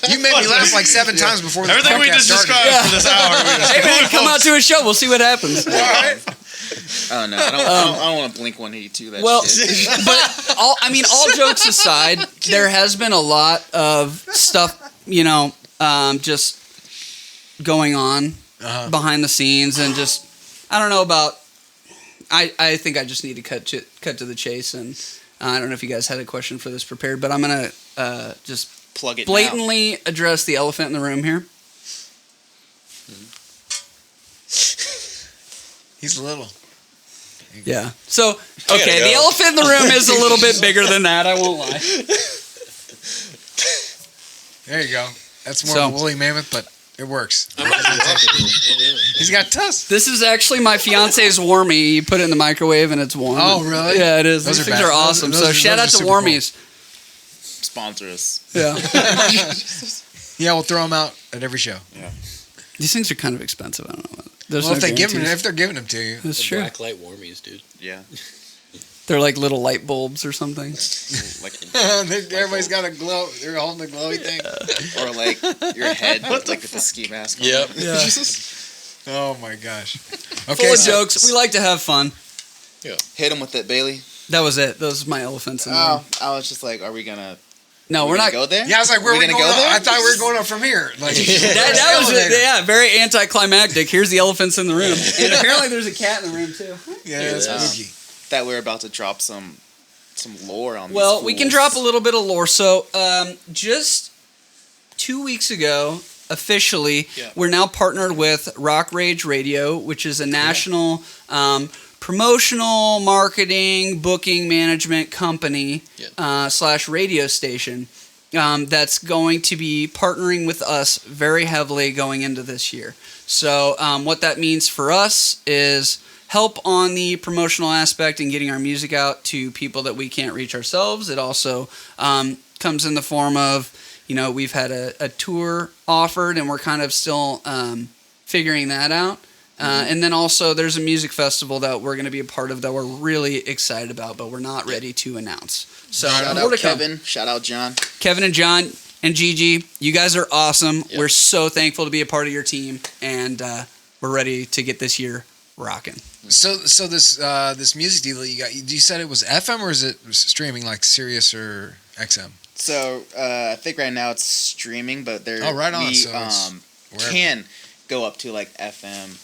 mean, you made me laugh like 7 times before the Everything we podcast just started. described for this hour. hey man, come out to a show. We'll see what happens. All right. I don't know. I don't want to blink 182 that Well, shit. but all jokes aside, there has been a lot of stuff, just going on Uh-huh. behind the scenes and just I don't know about. I think I just need to cut to the chase, and I don't know if you guys had a question for this prepared, but I'm gonna just Plug it blatantly address the elephant in the room here. He's little. Yeah. So gotta okay, go. the elephant in the room is a little bit bigger than that. I won't lie. There you go. That's more So- of a woolly mammoth, but it works. He's got tusks. This is actually my fiance's Warmie. You put it in the microwave and it's warm. Oh, really? Yeah, it is. Those These are things bad. are awesome. Those So are- shout those out are to super Warmies. Sponsor us. Yeah. Yeah, we'll throw them out at every show. These things are kind of expensive. I don't know. There's Well, no if they're guarantees. giving them to you, That's The true. black light warmies, dude. Yeah. They're like little light bulbs or something. Like, everybody's got a glow. They're holding a glowy thing. or like your head, like with the ski mask. on. Yep. Yeah. Oh my gosh. Full Okay, of so jokes. We like to have fun. Hit him with it, Bailey. That was it. Those are my elephants in the room. Oh, I was just like, are we gonna? No, we're not. go there. yeah, I was like, where are we gonna going? go there? I thought we were going up from here. Like That was elevator. very anticlimactic. Here's the elephants in the room, and apparently there's a cat in the room too. Yeah, that's Yeah. spooky. That we're about to drop some lore on. Well, these we can fools. drop a little bit of lore. So, just 2 weeks ago, officially, Yeah. we're now partnered with Rock Rage Radio, which is a national promotional, marketing, booking management company / radio station that's going to be partnering with us very heavily going into this year. So, what that means for us is help on the promotional aspect and getting our music out to people that we can't reach ourselves. It also comes in the form of, we've had a tour offered and we're kind of still figuring that out. And then also there's a music festival that we're going to be a part of that we're really excited about, but we're not ready to announce. So Shout more out to come. Kevin. Shout out John. Kevin and John, and Gigi, you guys are awesome. Yep. We're so thankful to be a part of your team, and we're ready to get this year rocking. So this music deal that you got, you said it was FM or is it streaming like Sirius or XM? So I think right now it's streaming, but there right on. we So it's wherever. can go up to like FM,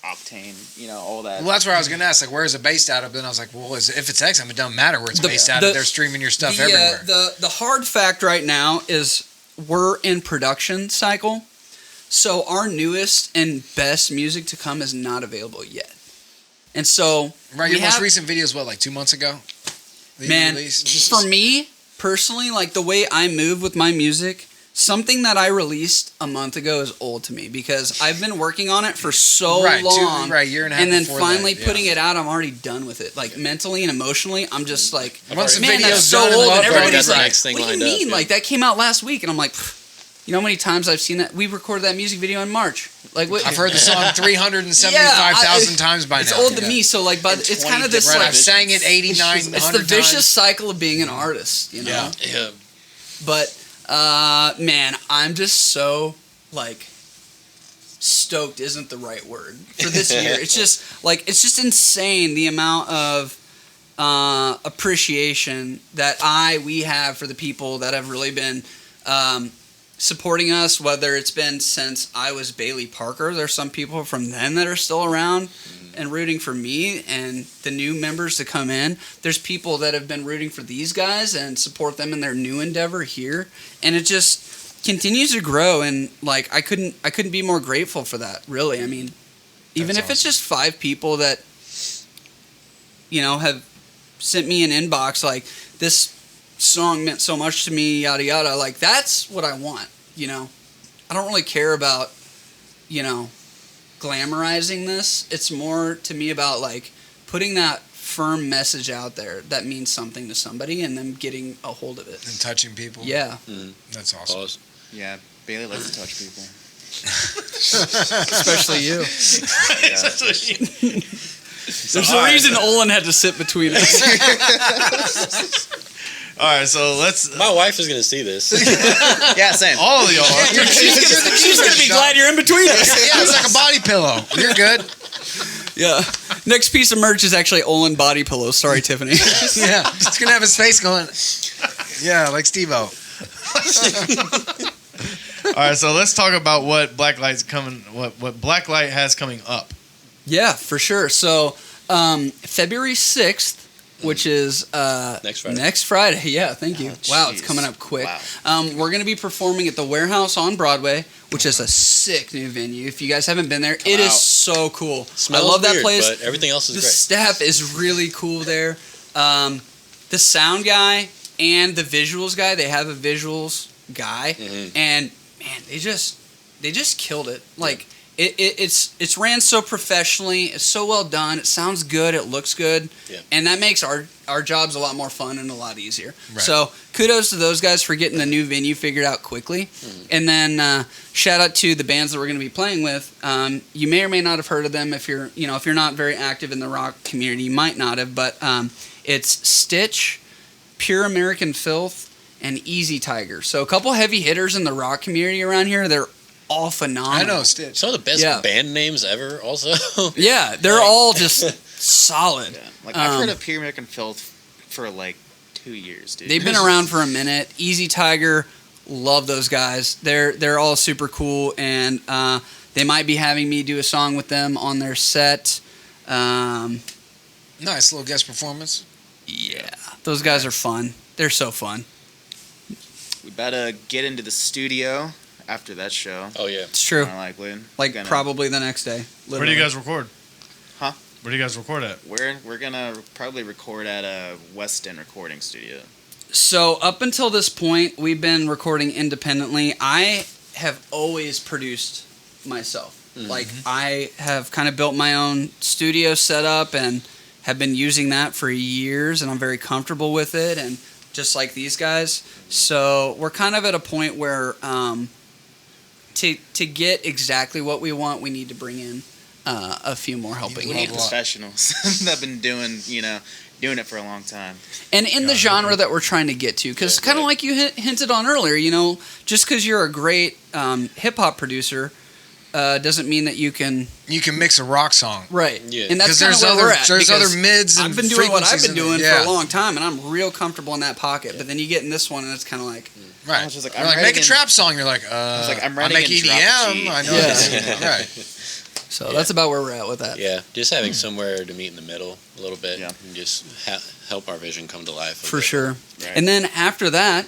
Octane, all that. Well, that's where I was gonna ask. Like, where is it based out of? Then I was like, well, if it's XM, it doesn't matter where it's based out of. They're streaming your stuff everywhere. The hard fact right now is we're in production cycle, so our newest and best music to come is not available yet. And so Right, your most recent video is what, like 2 months ago? That you man, released? for me personally, like the way I move with my music, something that I released a month ago is old to me because I've been working on it for so long. Year and a half. And then before finally that, yeah. putting it out, I'm already done with it. Like mentally and emotionally, I'm just like, Once the man, video's that's so done and old. the And love everybody's got the like, next thing what do you lined up, mean? yeah. Like that came out last week, and I'm like, you know how many times I've seen that? We recorded that music video in March. Like what? I've heard the song 375,000 times by now. It's old to me, so like, but it's kind of this different like, I've sang it 8900 it's the vicious cycle of being an artist, you know. Yeah. But man, I'm just so like stoked isn't the right word for this year. It's just insane the amount of appreciation that we have for the people that have really been supporting us, whether it's been since I was Bailey Parker. There's some people from then that are still around and rooting for me and the new members to come in. There's people that have been rooting for these guys and support them in their new endeavor here, and it just continues to grow. And like I couldn't be more grateful for that. Really, I mean, even if it's just 5 people that have sent me an inbox like this song meant so much to me, yada yada, like that's what I want. I don't really care about glamorizing this. It's more to me about like putting that firm message out there that means something to somebody and them getting a hold of it And touching people. yeah That's awesome. Pause. Yeah, Bailey likes to touch people. especially you. Yeah. There's a reason Olin had to sit between us. All right, so let's. My wife is gonna see this. Yeah, same. All of y'all. She's gonna be glad you're in between us. Yeah, it's like a body pillow. You're good. Yeah. Next piece of merch is actually Olin body pillows. Sorry, Tiffany. Yeah, it's gonna have his face going. Yeah, like Steve-O. All right, so let's talk about what Blacklight has coming up. Yeah, for sure. So February 6th, which is Next Friday. Yeah, thank you. Wow, it's jeez. coming up quick. Wow. We're going to be performing at the Warehouse on Broadway, which is a sick new venue. If you guys haven't been there, it is so cool. Smells I love that weird, place. but everything else is The great. staff is really cool there. The sound guy and the visuals guy, they have a visuals guy, and man, they just killed it. Like it's ran so professionally, it's so well done, it sounds good, it looks good, and that makes our jobs a lot more fun and a lot easier. Right. So kudos to those guys for getting the new venue figured out quickly. And then shout out to the bands that we're going to be playing with. You may or may not have heard of them if you're not very active in the rock community. You might not have, but it's Stitch, Pure American Filth, and Easy Tiger. So a couple heavy hitters in the rock community around here. They're all phenomenal. I know, Stitch. Some of the best band names ever. Also. Yeah, they're all just solid. Yeah. Like I've heard of Pure American Filth for like 2 years, dude. They've been around for a minute. Easy Tiger, love those guys. They're all super cool, and they might be having me do a song with them on their set. Nice little guest performance. Yeah, those guys are fun. They're so fun. We better get into the studio after that show. Oh yeah. It's true. More likely. Like Gonna- probably the next day. Where do you guys record? Huh? Where do you guys record at? We're gonna probably record at a West End recording studio. So up until this point, we've been recording independently. I have always produced myself. Like I have kind of built my own studio setup and have been using that for years, and I'm very comfortable with it. And just like these guys, so we're kind of at a point where to get exactly what we want, we need to bring in a few more helping We need hands. professionals that have been doing it for a long time. And in the genre that we're trying to get to, because kind of like you hinted on earlier, just because you're a great hip hop producer doesn't mean that you can mix a rock song. right. Yeah. And that's kind of Because where we're at. there's because other mids and I've been doing what I've frequencies been in it. doing Yeah. for a long time, and I'm real comfortable in that pocket. But then you get in this one, and it's kind of like, Right. I was just like, You're I'm like, writing make a in- trap song. You're like, was like, I'm I writing make in drop EDM. G. I know. Yeah. this. Right. so that's about where we're at with that. Yeah, just having somewhere to meet in the middle a little bit Yeah. and just help our vision come to life. a For bit. sure. Right. And then after that,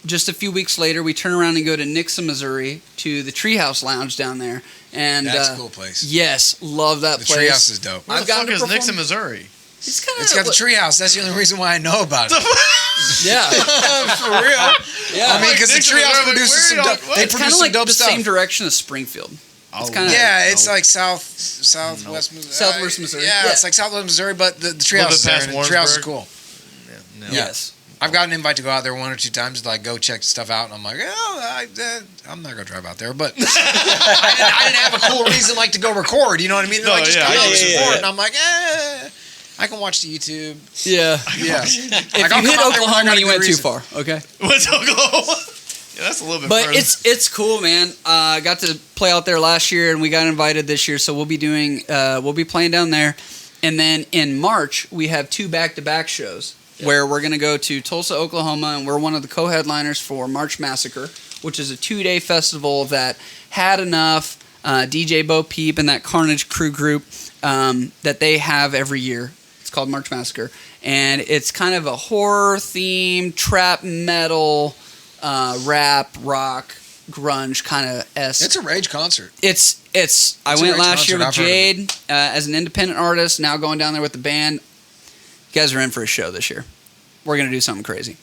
just a few weeks later, we turn around and go to Nixa, Missouri, to the Treehouse Lounge down there. And That's a cool place. Yes, love that The place. treehouse is dope. Where I've the gotten fuck to is perform- Nixon, Missouri? It's kind of It's got the treehouse. That's the only reason why I know about it. yeah, For real. yeah. I mean, because the Nixon, treehouse like, produces some where dope. you- what? They it's produce kind of some like dope the stuff. same direction as Springfield. It's kind of Yeah, it's like southwest Missouri. Southwest Missouri. Yeah, Yeah. it's like southwest Missouri, but the Little treehouse bit is there. past And the treehouse is Warrensburg. cool. No. yes. I've gotten an invite to go out there one or two times to like go check stuff out, and I'm like, I'm not gonna drive out there, but I didn't have a cool reason like to go record. You know what I mean? They're No, like, just yeah, come out and yeah, support, yeah. and I'm like, I can watch the YouTube. Yeah. Yeah, If Like, I'll you come hit out there when I Oklahoma, got a you good went too reason. far. Okay. What's Oklahoma? Yeah, that's a little bit But further. it's cool, man. I got to play out there last year, and we got invited this year, so we'll be playing down there. And then in March, we have 2 back-to-back shows where we're gonna go to Tulsa, Oklahoma, and we're one of the co-headliners for March Massacre, which is a 2-day festival that had enough DJ Bo Peep and that Carnage crew group that they have every year. It's called March Massacre, and it's kind of a horror-themed trap metal. Rap, rock, grunge kind of esque. it's a rage concert. It's. I It's a went great last year with concert. I've heard Jade as an independent artist. Now going down there with the band. You guys are in for a show this year. We're gonna do something crazy.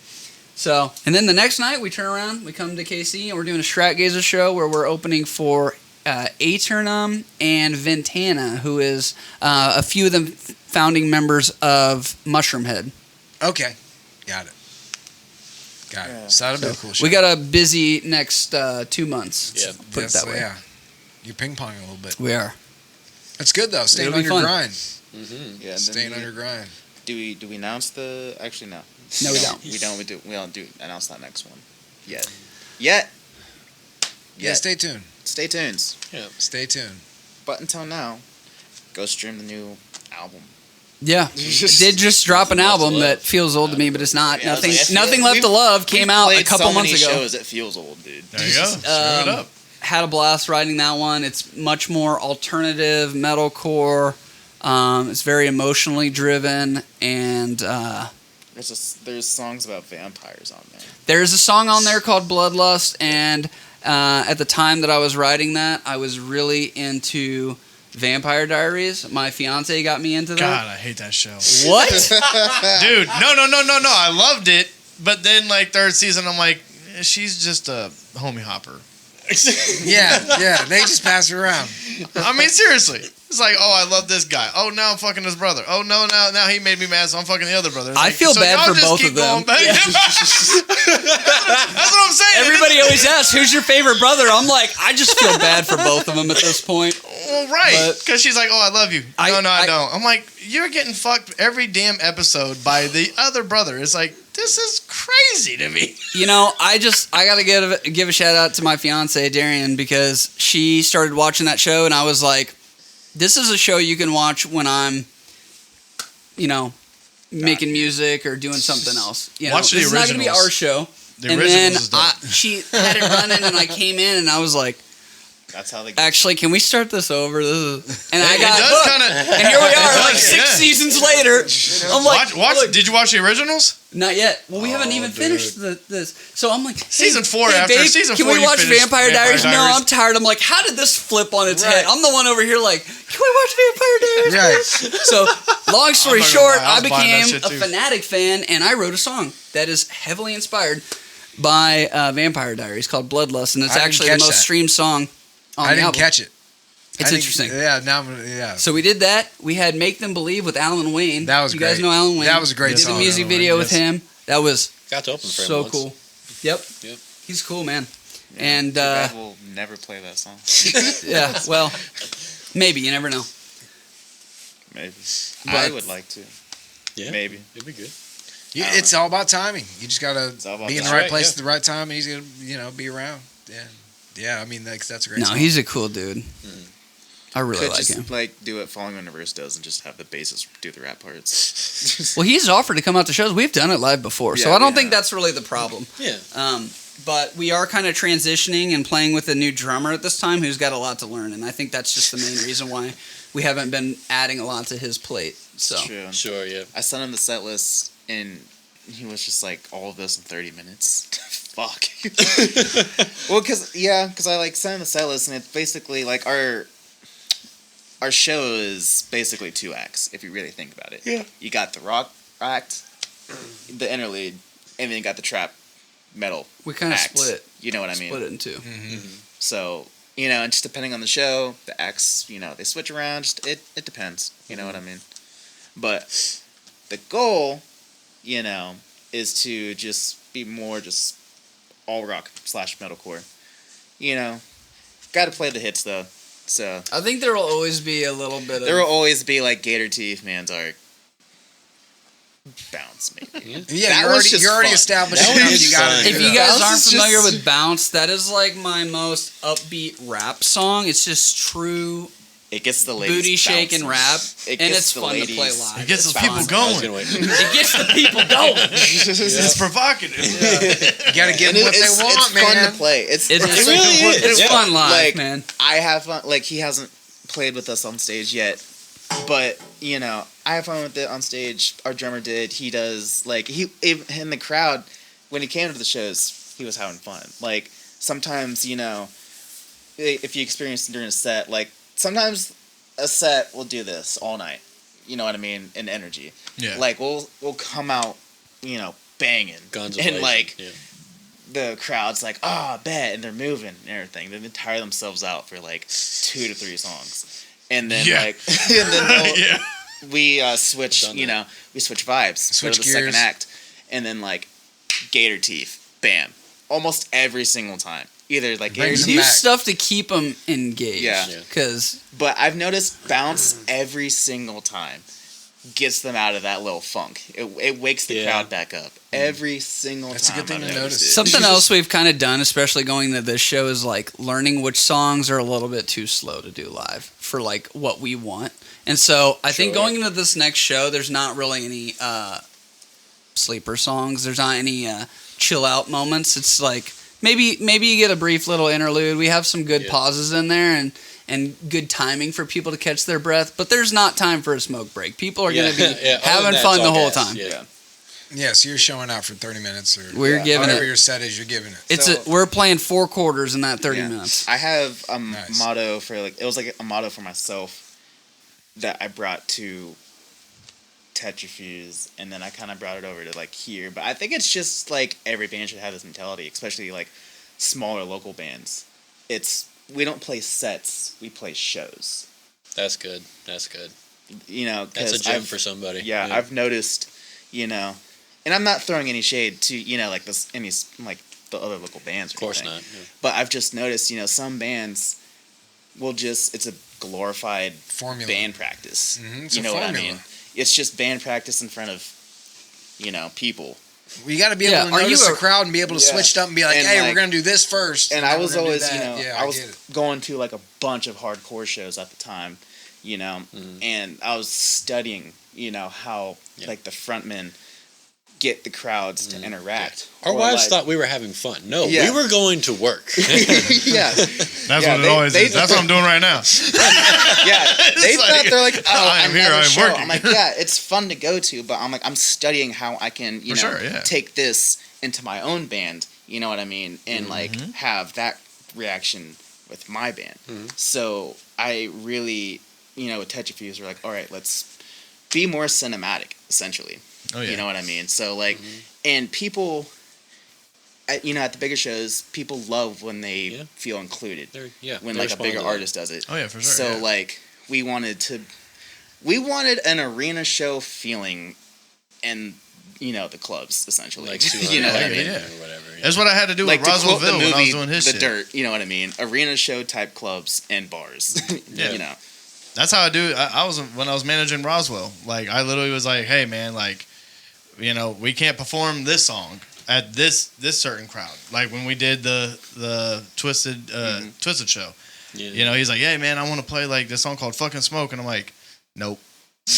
So, and then the next night we turn around, we come to KC, and we're doing a Stratgazer show where we're opening for Aeternum and Ventana, who is a few of the founding members of Mushroomhead. Okay, got it. Yeah. So that'll be a cool show. We got a busy next 2 months. Yeah. Put it that way. Yeah, you're ping ponging a little bit. We are. It's good though. Staying It'll on be your fun. grind. Mm-hmm. Yeah, Staying on your grind. Do we announce the? Actually, no. No, we don't. We don't. We don't announce that next one yet. Yeah, Yet. stay tuned. Stay tuned. Stay tuned. But until now, go stream the new album. Yeah, it did just drop an album that feels old to me, but it's not. Yeah, I was like, I feel Nothing like Left to Love came We've out a played couple so months many ago. Shows, it feels old, dude. There you go. Screw it up. Had a blast writing that one. It's much more alternative metalcore. It's very emotionally driven, and There's songs about vampires on there. there's a song on there called Bloodlust. And at the time that I was writing that, I was really into Vampire Diaries. My fiance got me into that. God, I hate that show. What? Dude, no. I loved it, but then like 3rd season, I'm like, she's just a homie hopper. Yeah, they just pass it around. I mean, seriously. It's like, oh, I love this guy. Oh, now I'm fucking his brother. Oh, no, now he made me mad, so I'm fucking the other brother. It's I like, feel so bad y'all for just both keep of them. going back. That's what I'm saying. Everybody always asks, "Who's your favorite brother?" I'm like, I just feel bad for both of them at this point. Well, right. But- Because she's like, oh, I love you. I I don't. I'm like, you're getting fucked every damn episode by the other brother. It's like, this is crazy to me. You know, I gotta give a shout out to my fiance Darian, because she started watching that show, and I was like, this is a show you can watch when I'm, making music or doing something else. Watch the this is not gonna be originals. our show. The And originals then is dope. she had it running, and I came in, and I was like, That's how they. actually, can we start this over? And I It got does hooked. kind of. And here we are, like Yeah. 6 seasons later. I'm like, Watch. look, Did you watch the originals? not yet. Well, we haven't even finished this. So I'm like, hey, Season 4 hey, after babe, season can 4 we you watch finished Vampire Diaries? No, Diaries. I'm tired. I'm like, how did this flip on its head? Right. I'm the one over here like, can we watch Vampire Diaries? Right. So, long story I'm not gonna short, lie, I I was buying that became shit a too. Fanatic fan, and I wrote a song that is heavily inspired by Vampire Diaries called Bloodlust, and it's I didn't actually the catch most that. streamed song on I the didn't album. catch it. It's I didn't- interesting. Yeah. So we did that. We had Make Them Believe with Alan Wayne. That was You guys great. know Alan Wayne. That was a great We did song, the music Alan Wayne, video with yes. him. That was Got to open for him so once. cool. Yep. Yep. He's cool, man. Yeah, And too bad we'll never play that song. yeah, well, Maybe, you never know. Maybe. But- I would like to. Yeah, Maybe. it'd be good. It's all about timing. You just gotta all about be in the timing. right place Yeah. at the right time, and he's gonna, be around. Yeah. I mean, that's a great No, song. he's a cool dude. I really Could like just him. do what Falling Universe does and just have the bassist do the rap parts. Well, he's offered to come out to shows. We've done it live before, so Yeah, I don't we think have. that's really the problem. Yeah. But we are kind of transitioning and playing with a new drummer at this time who's got a lot to learn, and I think that's just the main reason why we haven't been adding a lot to his plate. So True. Sure, yeah. I sent him the set list and he was just like, all of this in 30 minutes. Fuck. Well, because I sent him the set list and it's basically like our show is basically 2 acts if you really think about it. Yeah. You got the rock act, the interlude, and then you got the trap metal. we kind of act. split You know what I mean? it in two. So, and just depending on the show, the acts, they switch around. Just it depends. You know what I mean? But the goal, is to just be more just all rock / metalcore. Got to play the hits though. So I think there will always be a little bit of. there will always be like Gator Teeth, Man's Art, Bounce maybe. Yeah, That you're was just already fun. established That enough. was You gotta fun. do If that. you guys Bounce aren't is familiar just- with Bounce, that is like my most upbeat rap song. It's just true It gets the ladies booty shaking bouncing. rap, It and gets it's the fun to play ladies- live. It gets It's those people fun. I was going. gonna wait. It gets the people going. It's provocative. You gotta give And them what it's they want, it's man. fun to play. It's It it's really is. It's Yeah. fun live, Like, man. I have fun. Like he hasn't played with us on stage yet, but I have fun with it on stage. Our drummer did. He does. Like he in the crowd when he came to the shows, he was having fun. Like sometimes if you experience it during a set, like sometimes a set will do this all night. You know what I mean? In energy. Yeah. Like we'll come out, banging, Guns and blazing, like yeah. the crowd's like, I bet, and they're moving and everything. Then they tire themselves out for like 2 to 3 songs, and then Yeah. and then Yeah. we switch. Done that. We switch vibes. Switch go to the gears. second act, and then like Gator Teeth, bam, almost every single time. Either like Gator Brings Teeth, them Do back. stuff to keep them engaged. Yeah. Yeah. Because but I've noticed Bounce every single time gets them out of that little funk. It wakes the Yeah. crowd back up every single That's a time. good thing I've to noticed notice. it. something else we've kind of done, especially going to this show, is like learning which songs are a little bit too slow to do live for like what we want. And so I think Sure. going into this next show, there's not really any sleeper songs. There's not any chill out moments. It's like maybe you get a brief little interlude. We have some good Yeah. pauses in there and good timing for people to catch their breath. But there's not time for a smoke break. People are going to be Yeah. Other having than that, fun it's the all whole gas. time. Yeah. Yeah, so you're showing out for 30 minutes or We're giving whatever it. your set is, you're giving it. So- We're playing 4 quarters in that 30 Yeah. minutes. I have a Nice. motto for it was like a motto for myself that I brought to Tetrafuse, and then I kind of brought it over to like here. But I think it's just like every band should have this mentality, especially like smaller local bands. We don't play sets, we play shows. That's good. That's good. Because That's a gem for somebody. Yeah, I've noticed, and I'm not throwing any shade to like this like the other local bands. Or Of course anything. not. Yeah. But I've just noticed, some bands will it's a glorified Formula. band practice. Mhm, it's You a know what I formula. mean? It's just band practice in front of, people. Well, you got to be able Yeah, to are you notice the a- crowd and be able to Yeah. switch it up and be like, And, hey, like- we're going to do this first. And then I we're was gonna do always, that. Yeah, I was get it. going to like a bunch of hardcore shows at the time, and I was studying, how Yeah. like the frontmen get the crowds to interact. Our Or, wives like- thought we were having fun. No, Yeah. we were going to work. yeah, That's Yeah, what it they- always they- is. That's what I'm doing right now. yeah. They It's thought like, they're like, oh, I am I'm here, at a I'm show. working. I'm like, yeah, it's fun to go to, but I'm like, I'm studying how I can, For sure, yeah. take this into my own band. You know what I mean? And like Mm-hmm. have that reaction with my band. So I really, with Tetrafuse, we're like, all right, let's be more cinematic, essentially. Oh, yeah. You know what I mean? So like, and people, at the bigger shows, people love when they Yeah. feel included. Yeah, When they like a respond bigger to that. artist does it. Oh, yeah, for sure. So yeah. like we wanted an arena show feeling, in the clubs essentially. Like you know what I mean? Yeah. or whatever. Yeah. That's what I had to do Like with to quote the Roswellville when I was movie doing his The shit. Dirt, you know what I mean? Arena show type clubs and bars. Yeah. That's how I do. I was when I was managing Roswell. Like I literally was like, hey man, like, you know, we can't perform this song at this certain crowd. Like when we did the Twisted show. Yeah. You know, he's like, hey man, I want to play like this song called Fucking Smoke, and I'm like, nope.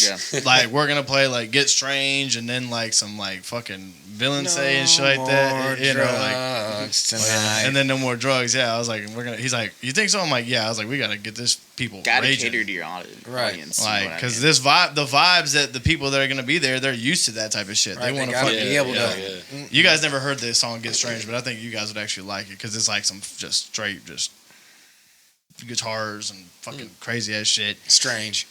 Yeah. Like we're gonna play like Get Strange and then like some like fucking villain say and shit like that. You know, like tonight. and then no more drugs. Yeah, I was like, he's like, you think so? I'm like, yeah. I was like, we gotta get this people Gotta raging. cater to your audience. Like, because this vibe, the vibes that the people that are gonna be there, they're used to that type of shit. Right, they want to gotta fucking be able to. You guys never heard this song Get Strange, but I think you guys would actually like it because it's like some just straight just guitars and fucking crazy ass shit. Strange.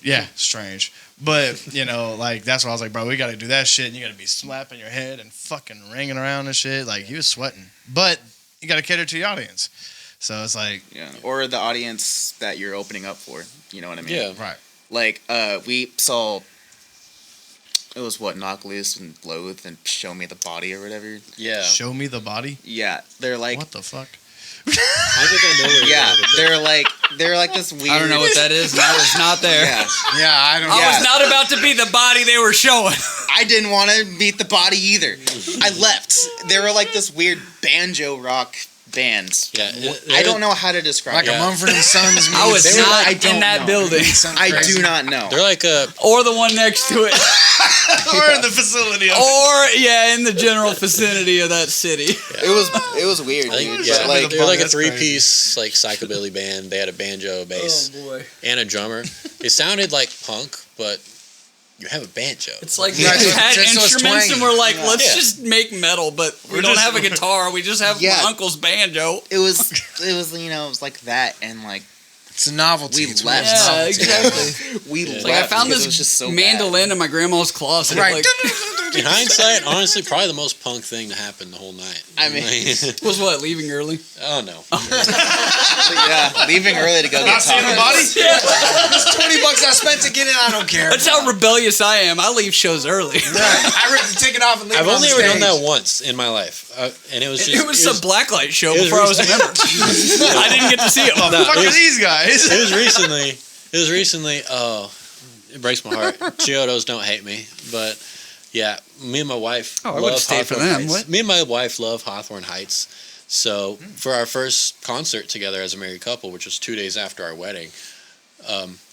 Yeah, strange. But, you know, like, that's what I was like, bro, we got to do that shit, and you got to be slapping your head and fucking ringing around and shit. Like, he was sweating. But you got to cater to your audience. So it's like... Yeah, or the audience that you're opening up for. You know what I mean? Yeah. Right. Like, we saw... It was, what, Knock Loose and Loathe and Show Me the Body or whatever? Yeah. Show me the body? Yeah, they're like... What the fuck? I think I know where Yeah, you're going with they're like this weird... I don't know what that is, and I was not there. Yeah. Yeah, I don't know. I was not about to be the body they were showing. I didn't want to meet the body either. I left. They were like this weird banjo rock band. Yeah, I don't know how to describe Like it. a Mumford and Sons. I was meets- not I don't in that know. building. I do not know. They're like a Or the one next to it. Or in the facility. Or, yeah, in the general vicinity of that city. It was weird, I think, dude. yeah, But like, they're like a That's three-piece like psychobilly band. They had a banjo, bass, boy. and a drummer. It sounded like punk, but you have a banjo. It's like Right, we so- had so it's instruments twangy. and we're like, let's Yeah. just make metal, but we don't just- have a guitar. We just have Yeah. my uncle's banjo. it was you know, it was like that, and like It's a novelty. We It's left. really Yeah, novelty. exactly. we Yeah. left. Like I found because it was this just so mandolin in my grandma's closet. Right. Like, In hindsight, honestly, probably the most punk thing to happen the whole night. I mean- was what, leaving early? oh no. Bad. Yeah, leaving early to go Not get seeing the tacos. body? It's $20 I spent to get in. I don't care. That's how rebellious I am. I leave shows early. Right. I ripped the ticket off and leave I've it on only the ever done stage. that once in my life, and it was just It was some blacklight show it was before I was a recent- member. I didn't get to see it. The No, fuck it are was- these guys? It was recently. Oh, it breaks my heart. Chiodos don't hate me, but yeah, me and my wife. Oh, I love would've stayed for Hawthorne them. Heights. What? Me and my wife love Hawthorne Heights. So for our first concert together as a married couple, which was 2 days after our wedding,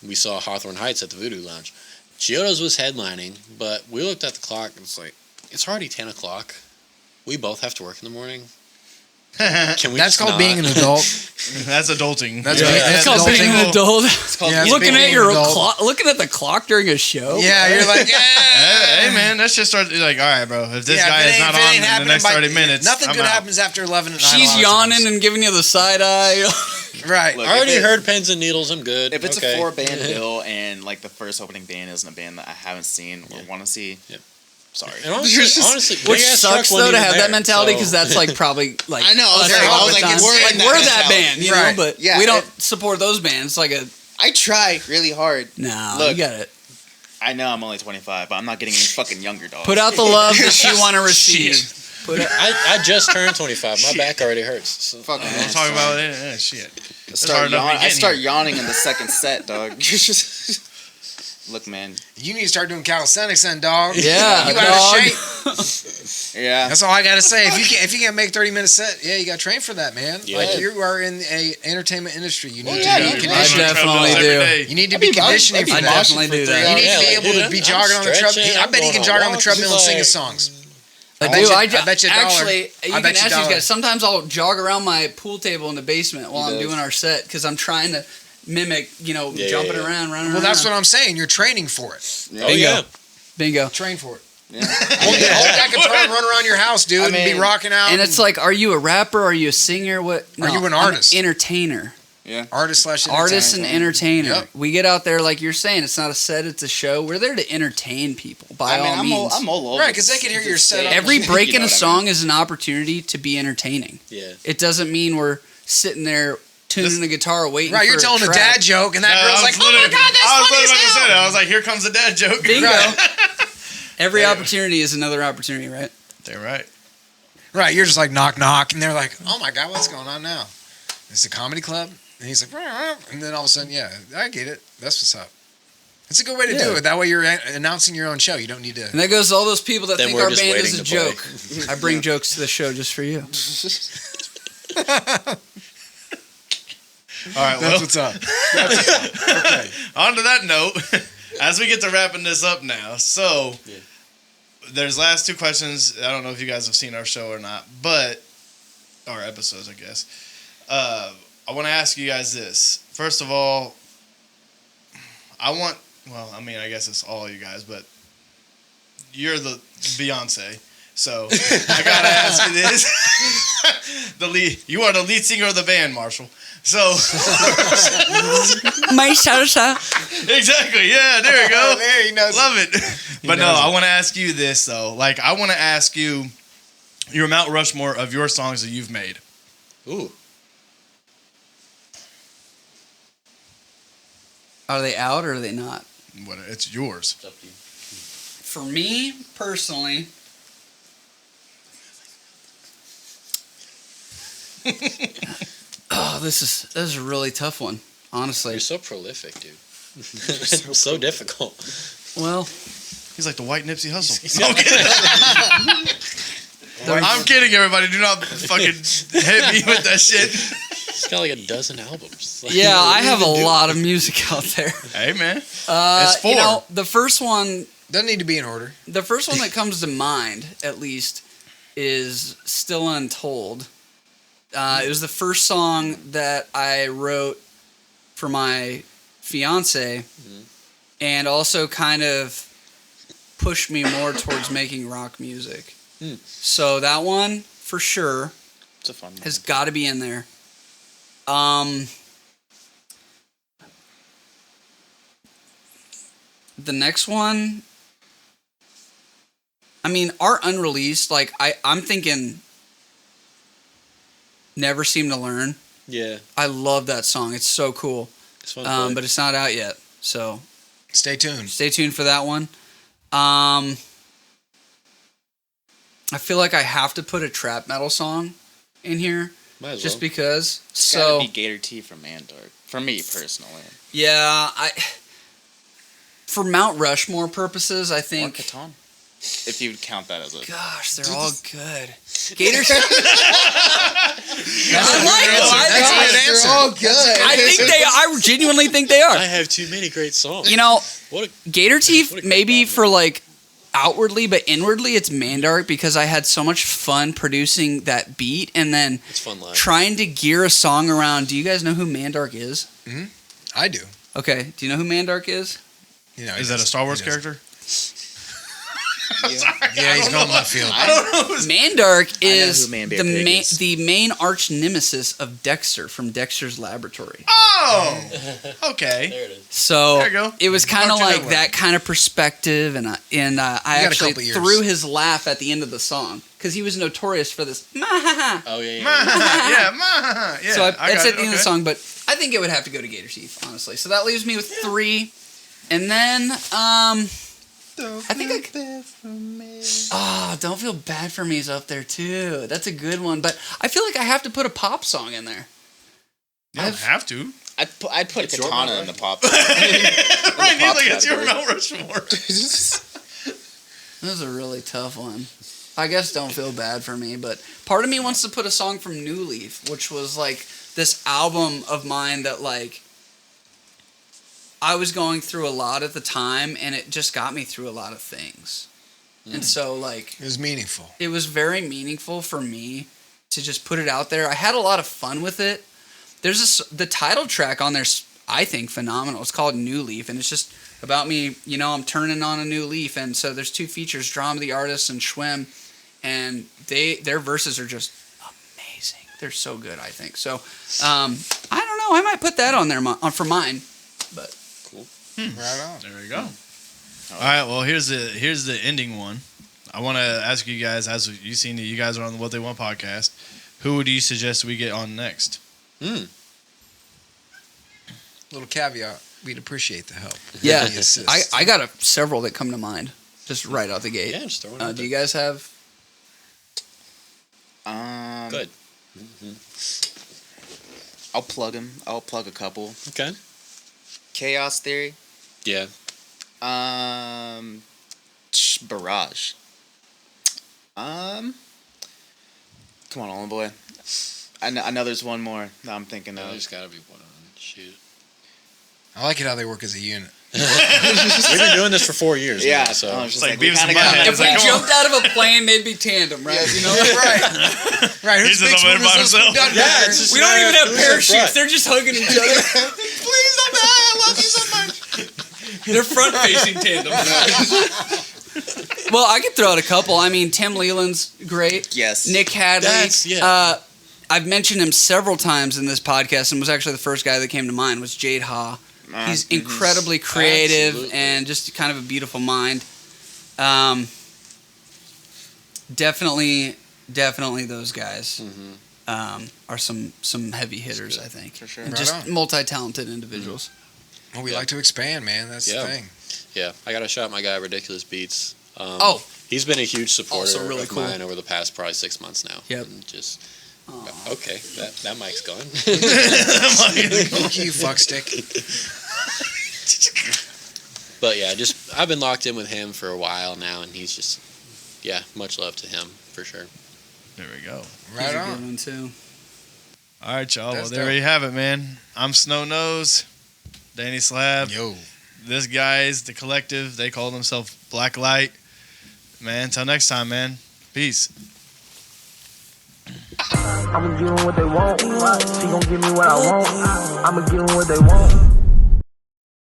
we saw Hawthorne Heights at the Voodoo Lounge. Chiodos was headlining, but we looked at the clock and it's like, it's already 10 o'clock. We both have to work in the morning. Can we That's just called not? being an adult. That's adulting. That's Yeah. being- It's that's called being adulting. an adult. It's called Yeah, it's Looking being at an your adult. clock, looking at the clock during a show. Yeah, you're like, yeah. Hey man, let's just start like, all right, bro. If this Yeah, guy if it is ain't- not if it on ain't in the happening next by- 30 minutes, Nothing I'm good out. happens after 11 at night. She's a lot of yawning times. and giving you the side eye. Right. Look, I already if it- heard Pens and Needles. I'm good. If it's Okay. a 4-band bill and like the first opening band isn't a band that I haven't seen or want to see, sorry. And honestly, Which Big Ass sucks Truck wasn't though to even have there, that mentality so- because that's like probably like I know, I was us like- a lot I was of like, times. we're in Like, that we're that mentality. band, you know, Right. but Yeah, we don't support those bands. It's like a I try really hard. no, Look. you got it. I know I'm only 25, but I'm not getting any fucking younger, dog. Put out the love that you want to receive. Put it, I just turned 25. My back already hurts. So. Fuck man. We'll talk about it. Yeah, shit. I hard start, enough I getting start here. yawning in the second set, dog. Look, man. You need to start doing calisthenics then, dog. Yeah, You out dog. of shape. Yeah. That's all I gotta say. If you can't make 30-minute set, yeah, you got to train for that, man. Yeah. Like you are in a entertainment industry. You need yeah, to you be can- I conditioning. definitely do. You need to be conditioning for I'd be that. moshing definitely for do 3 that. You need hours. to be Yeah, able to dude, be I'm jogging on the treadmill. stretching, I bet he I'm can going jog on on the treadmill and walks, sing his like- songs. I bet do. you- I I bet you a dollar. actually, you I can bet you ask a these dollar. guys. Sometimes I'll jog around my pool table in the basement while He I'm does. doing our set because I'm trying to mimic, Yeah, jumping yeah. around, running around. Well, that's what I'm saying. You're training for it. Oh yeah. Bingo. Train for it. Yeah. Hold that guitar and run around your house, dude, and be mean- rocking out. And it's like, are you a rapper? Are you a singer? What? Are you an artist? Entertainer. artist / Artist and entertainer. Yep. We get out there like you're saying. It's not a set. It's a show. We're there to entertain people. By I mean, all I'm means. all over. Right, 'cause they can hear your stage. setup. Every break You in know a what I song mean? is an opportunity to be entertaining. Yeah. It doesn't mean we're sitting there tuning the guitar waiting Right, for you're telling a track. dad joke, and that girl's like, "Oh my god, that's I was funny literally as about to say that. hell." I was like, here comes the dad joke. Bingo. Right. Every Yeah. opportunity is another opportunity, right? They're right. Right, you're just like knock knock, and they're like, "Oh my god, what's going on now? Is it a comedy club? And he's like, and then all of a sudden, yeah, I get it. That's what's up. It's a good way to do it. That way you're announcing your own show. You don't need to. And that goes to all those people that Then think we're our just band waiting is a to play. joke. I bring jokes to the show just for you. All right, That's what's up. Okay. On to that note, as we get to wrapping this up now, so there's last two questions. I don't know if you guys have seen our show or not, but our episodes, I guess. I want to ask you guys this. First of all, I guess it's all you guys, but you're the Beyonce. So I gotta ask you this: you are the lead singer of the band, Marshall. So My salsa. exactly, yeah, there you go. There, he knows. Love it. But no, I want to ask you this though. Like, I want to ask you your Mount Rushmore of your songs that you've made. Ooh. Are they out or are they not? What? It's yours. It's up to you. For me, personally, this is a really tough one, honestly. You're so prolific, dude. It's so difficult. Well, He's like the white Nipsey Hussle. No, I'm kidding. I'm kidding, everybody. Do not fucking hit me with that shit. He's got like a dozen albums. Like, yeah, what I do you have a even do? lot of music out there. Hey, man. It's 4. You know, the first one Doesn't need to be in order. that comes to mind, at least, is Still Untold. It was the first song that I wrote for my fiance, and also kind of pushed me more towards making rock music. So that one, for sure, It's a fun one. has got to be in there. The next one, I mean, our unreleased, like, I'm thinking Never Seem to Learn. Yeah, I love that song. It's so cool. it's fun. To play. But it's not out yet. So Stay tuned. stay tuned for that one. I feel like I have to put a trap metal song in here Might as just well. because. It's So gotta be Gator T from Mandark. For me, personally. yeah, for Mount Rushmore purposes, I Or think. Catan. If you would count that as a... Gosh, they're all good. Gators. That's I like them. That's a good answer. They're all good. I think they. I genuinely think they I are. have too many great songs. You know, What a Gator Teeth What a great maybe album. for like outwardly, but inwardly it's Mandark because I had so much fun producing that beat and then it's fun live. trying to gear a song around. Do you guys know who Mandark is? I do. Okay. Do you know who Mandark is? You know, Is that a Star Wars character? Yeah, he's going left field. Mandark is who Man Bear the Pig main is. the main arch nemesis of Dexter from Dexter's Laboratory. Oh! Okay. There it is. So There you go. it was kind of Cartoon like Network. that kind of perspective, and I got a actually couple years. threw his laugh at the end of the song because he was notorious for this. Oh yeah. Yeah. So I it's got at it, the end of the okay. song, but I think it would have to go to Gator Teeth, honestly. So that leaves me with 3, and then I think Don't Feel Bad for Me is up there too. That's a good one, but I feel like I have to put a pop song in there. You don't have to. I'd put It's your Katana Mount in the pop. Right, he's pop like, it's your category. Mount Rushmore. This is a really tough one. I guess Don't Feel Bad for Me, but part of me wants to put a song from New Leaf, which was like this album of mine that like I was going through a lot at the time, and it just got me through a lot of things. And so like It was meaningful. it was very meaningful for me to just put it out there. I had a lot of fun with it. There's the title track on there's I think phenomenal. It's called New Leaf, and it's just about me, you know, I'm turning on a new leaf. And so there's 2 features, Drama the Artist and Schwem, and their verses are just amazing. They're so good, I think. So I don't know, I might put that on there for mine. But Right on. There we go. All right, well, here's the ending one. I want to ask you guys, as you seen, you guys are on the What They Want podcast. Who would you suggest we get on next? Little caveat: we'd appreciate the help. yeah, The assist. I got several that come to mind just right out the gate. Yeah, just throw it out Do there. you guys have? Good. I'll plug him. I'll plug a couple. Okay. Chaos Theory. Yeah. Barrage. Come on, Olin boy. I know there's one more that I'm thinking of. There's got to be one on. Shoot. I like it how they work as a unit. We've been doing this for 4 years. Yeah, now, so I was just It's like we Beavis and kinda got- Butthead. If It's we like, come on. jumped out of a plane, they'd be tandem, right? You know, Right. Right. He's just over there by himself. Yeah, it's just we don't even have who's in parachutes. front? They're just hugging each other. Please don't die. I love you so much. They're front-facing tandem. Well, I could throw out a couple. I mean, Tim Leland's great. Yes. Nick Hadley. Yeah. I've mentioned him several times in this podcast, and was actually the first guy that came to mind was Jade Ha. He's incredibly creative Absolutely. and just kind of a beautiful mind. Definitely those guys are some heavy hitters, I think. For sure. And Right just on. multi-talented individuals. Well, we like to expand, man. That's Yeah. the thing. Yeah, I got to shout my guy Ridiculous Beats. Oh. He's been a huge supporter Also really of cool. mine over the past probably 6 months now. Yep. And just okay, that mic's gone. Thank you, fuckstick. But yeah, I've been locked in with him for a while now, and he's just much love to him for sure. There we go. Right He's a on. good one too. All right, y'all. That's Well, there dope. you have it, man. I'm Snow Nose, Danny Slab. Yo. This guy's the collective. They call themselves Blacklight. Man, until next time, man. Peace. I'ma give them what they want. She gon' give me what I want. I'ma give them what they want.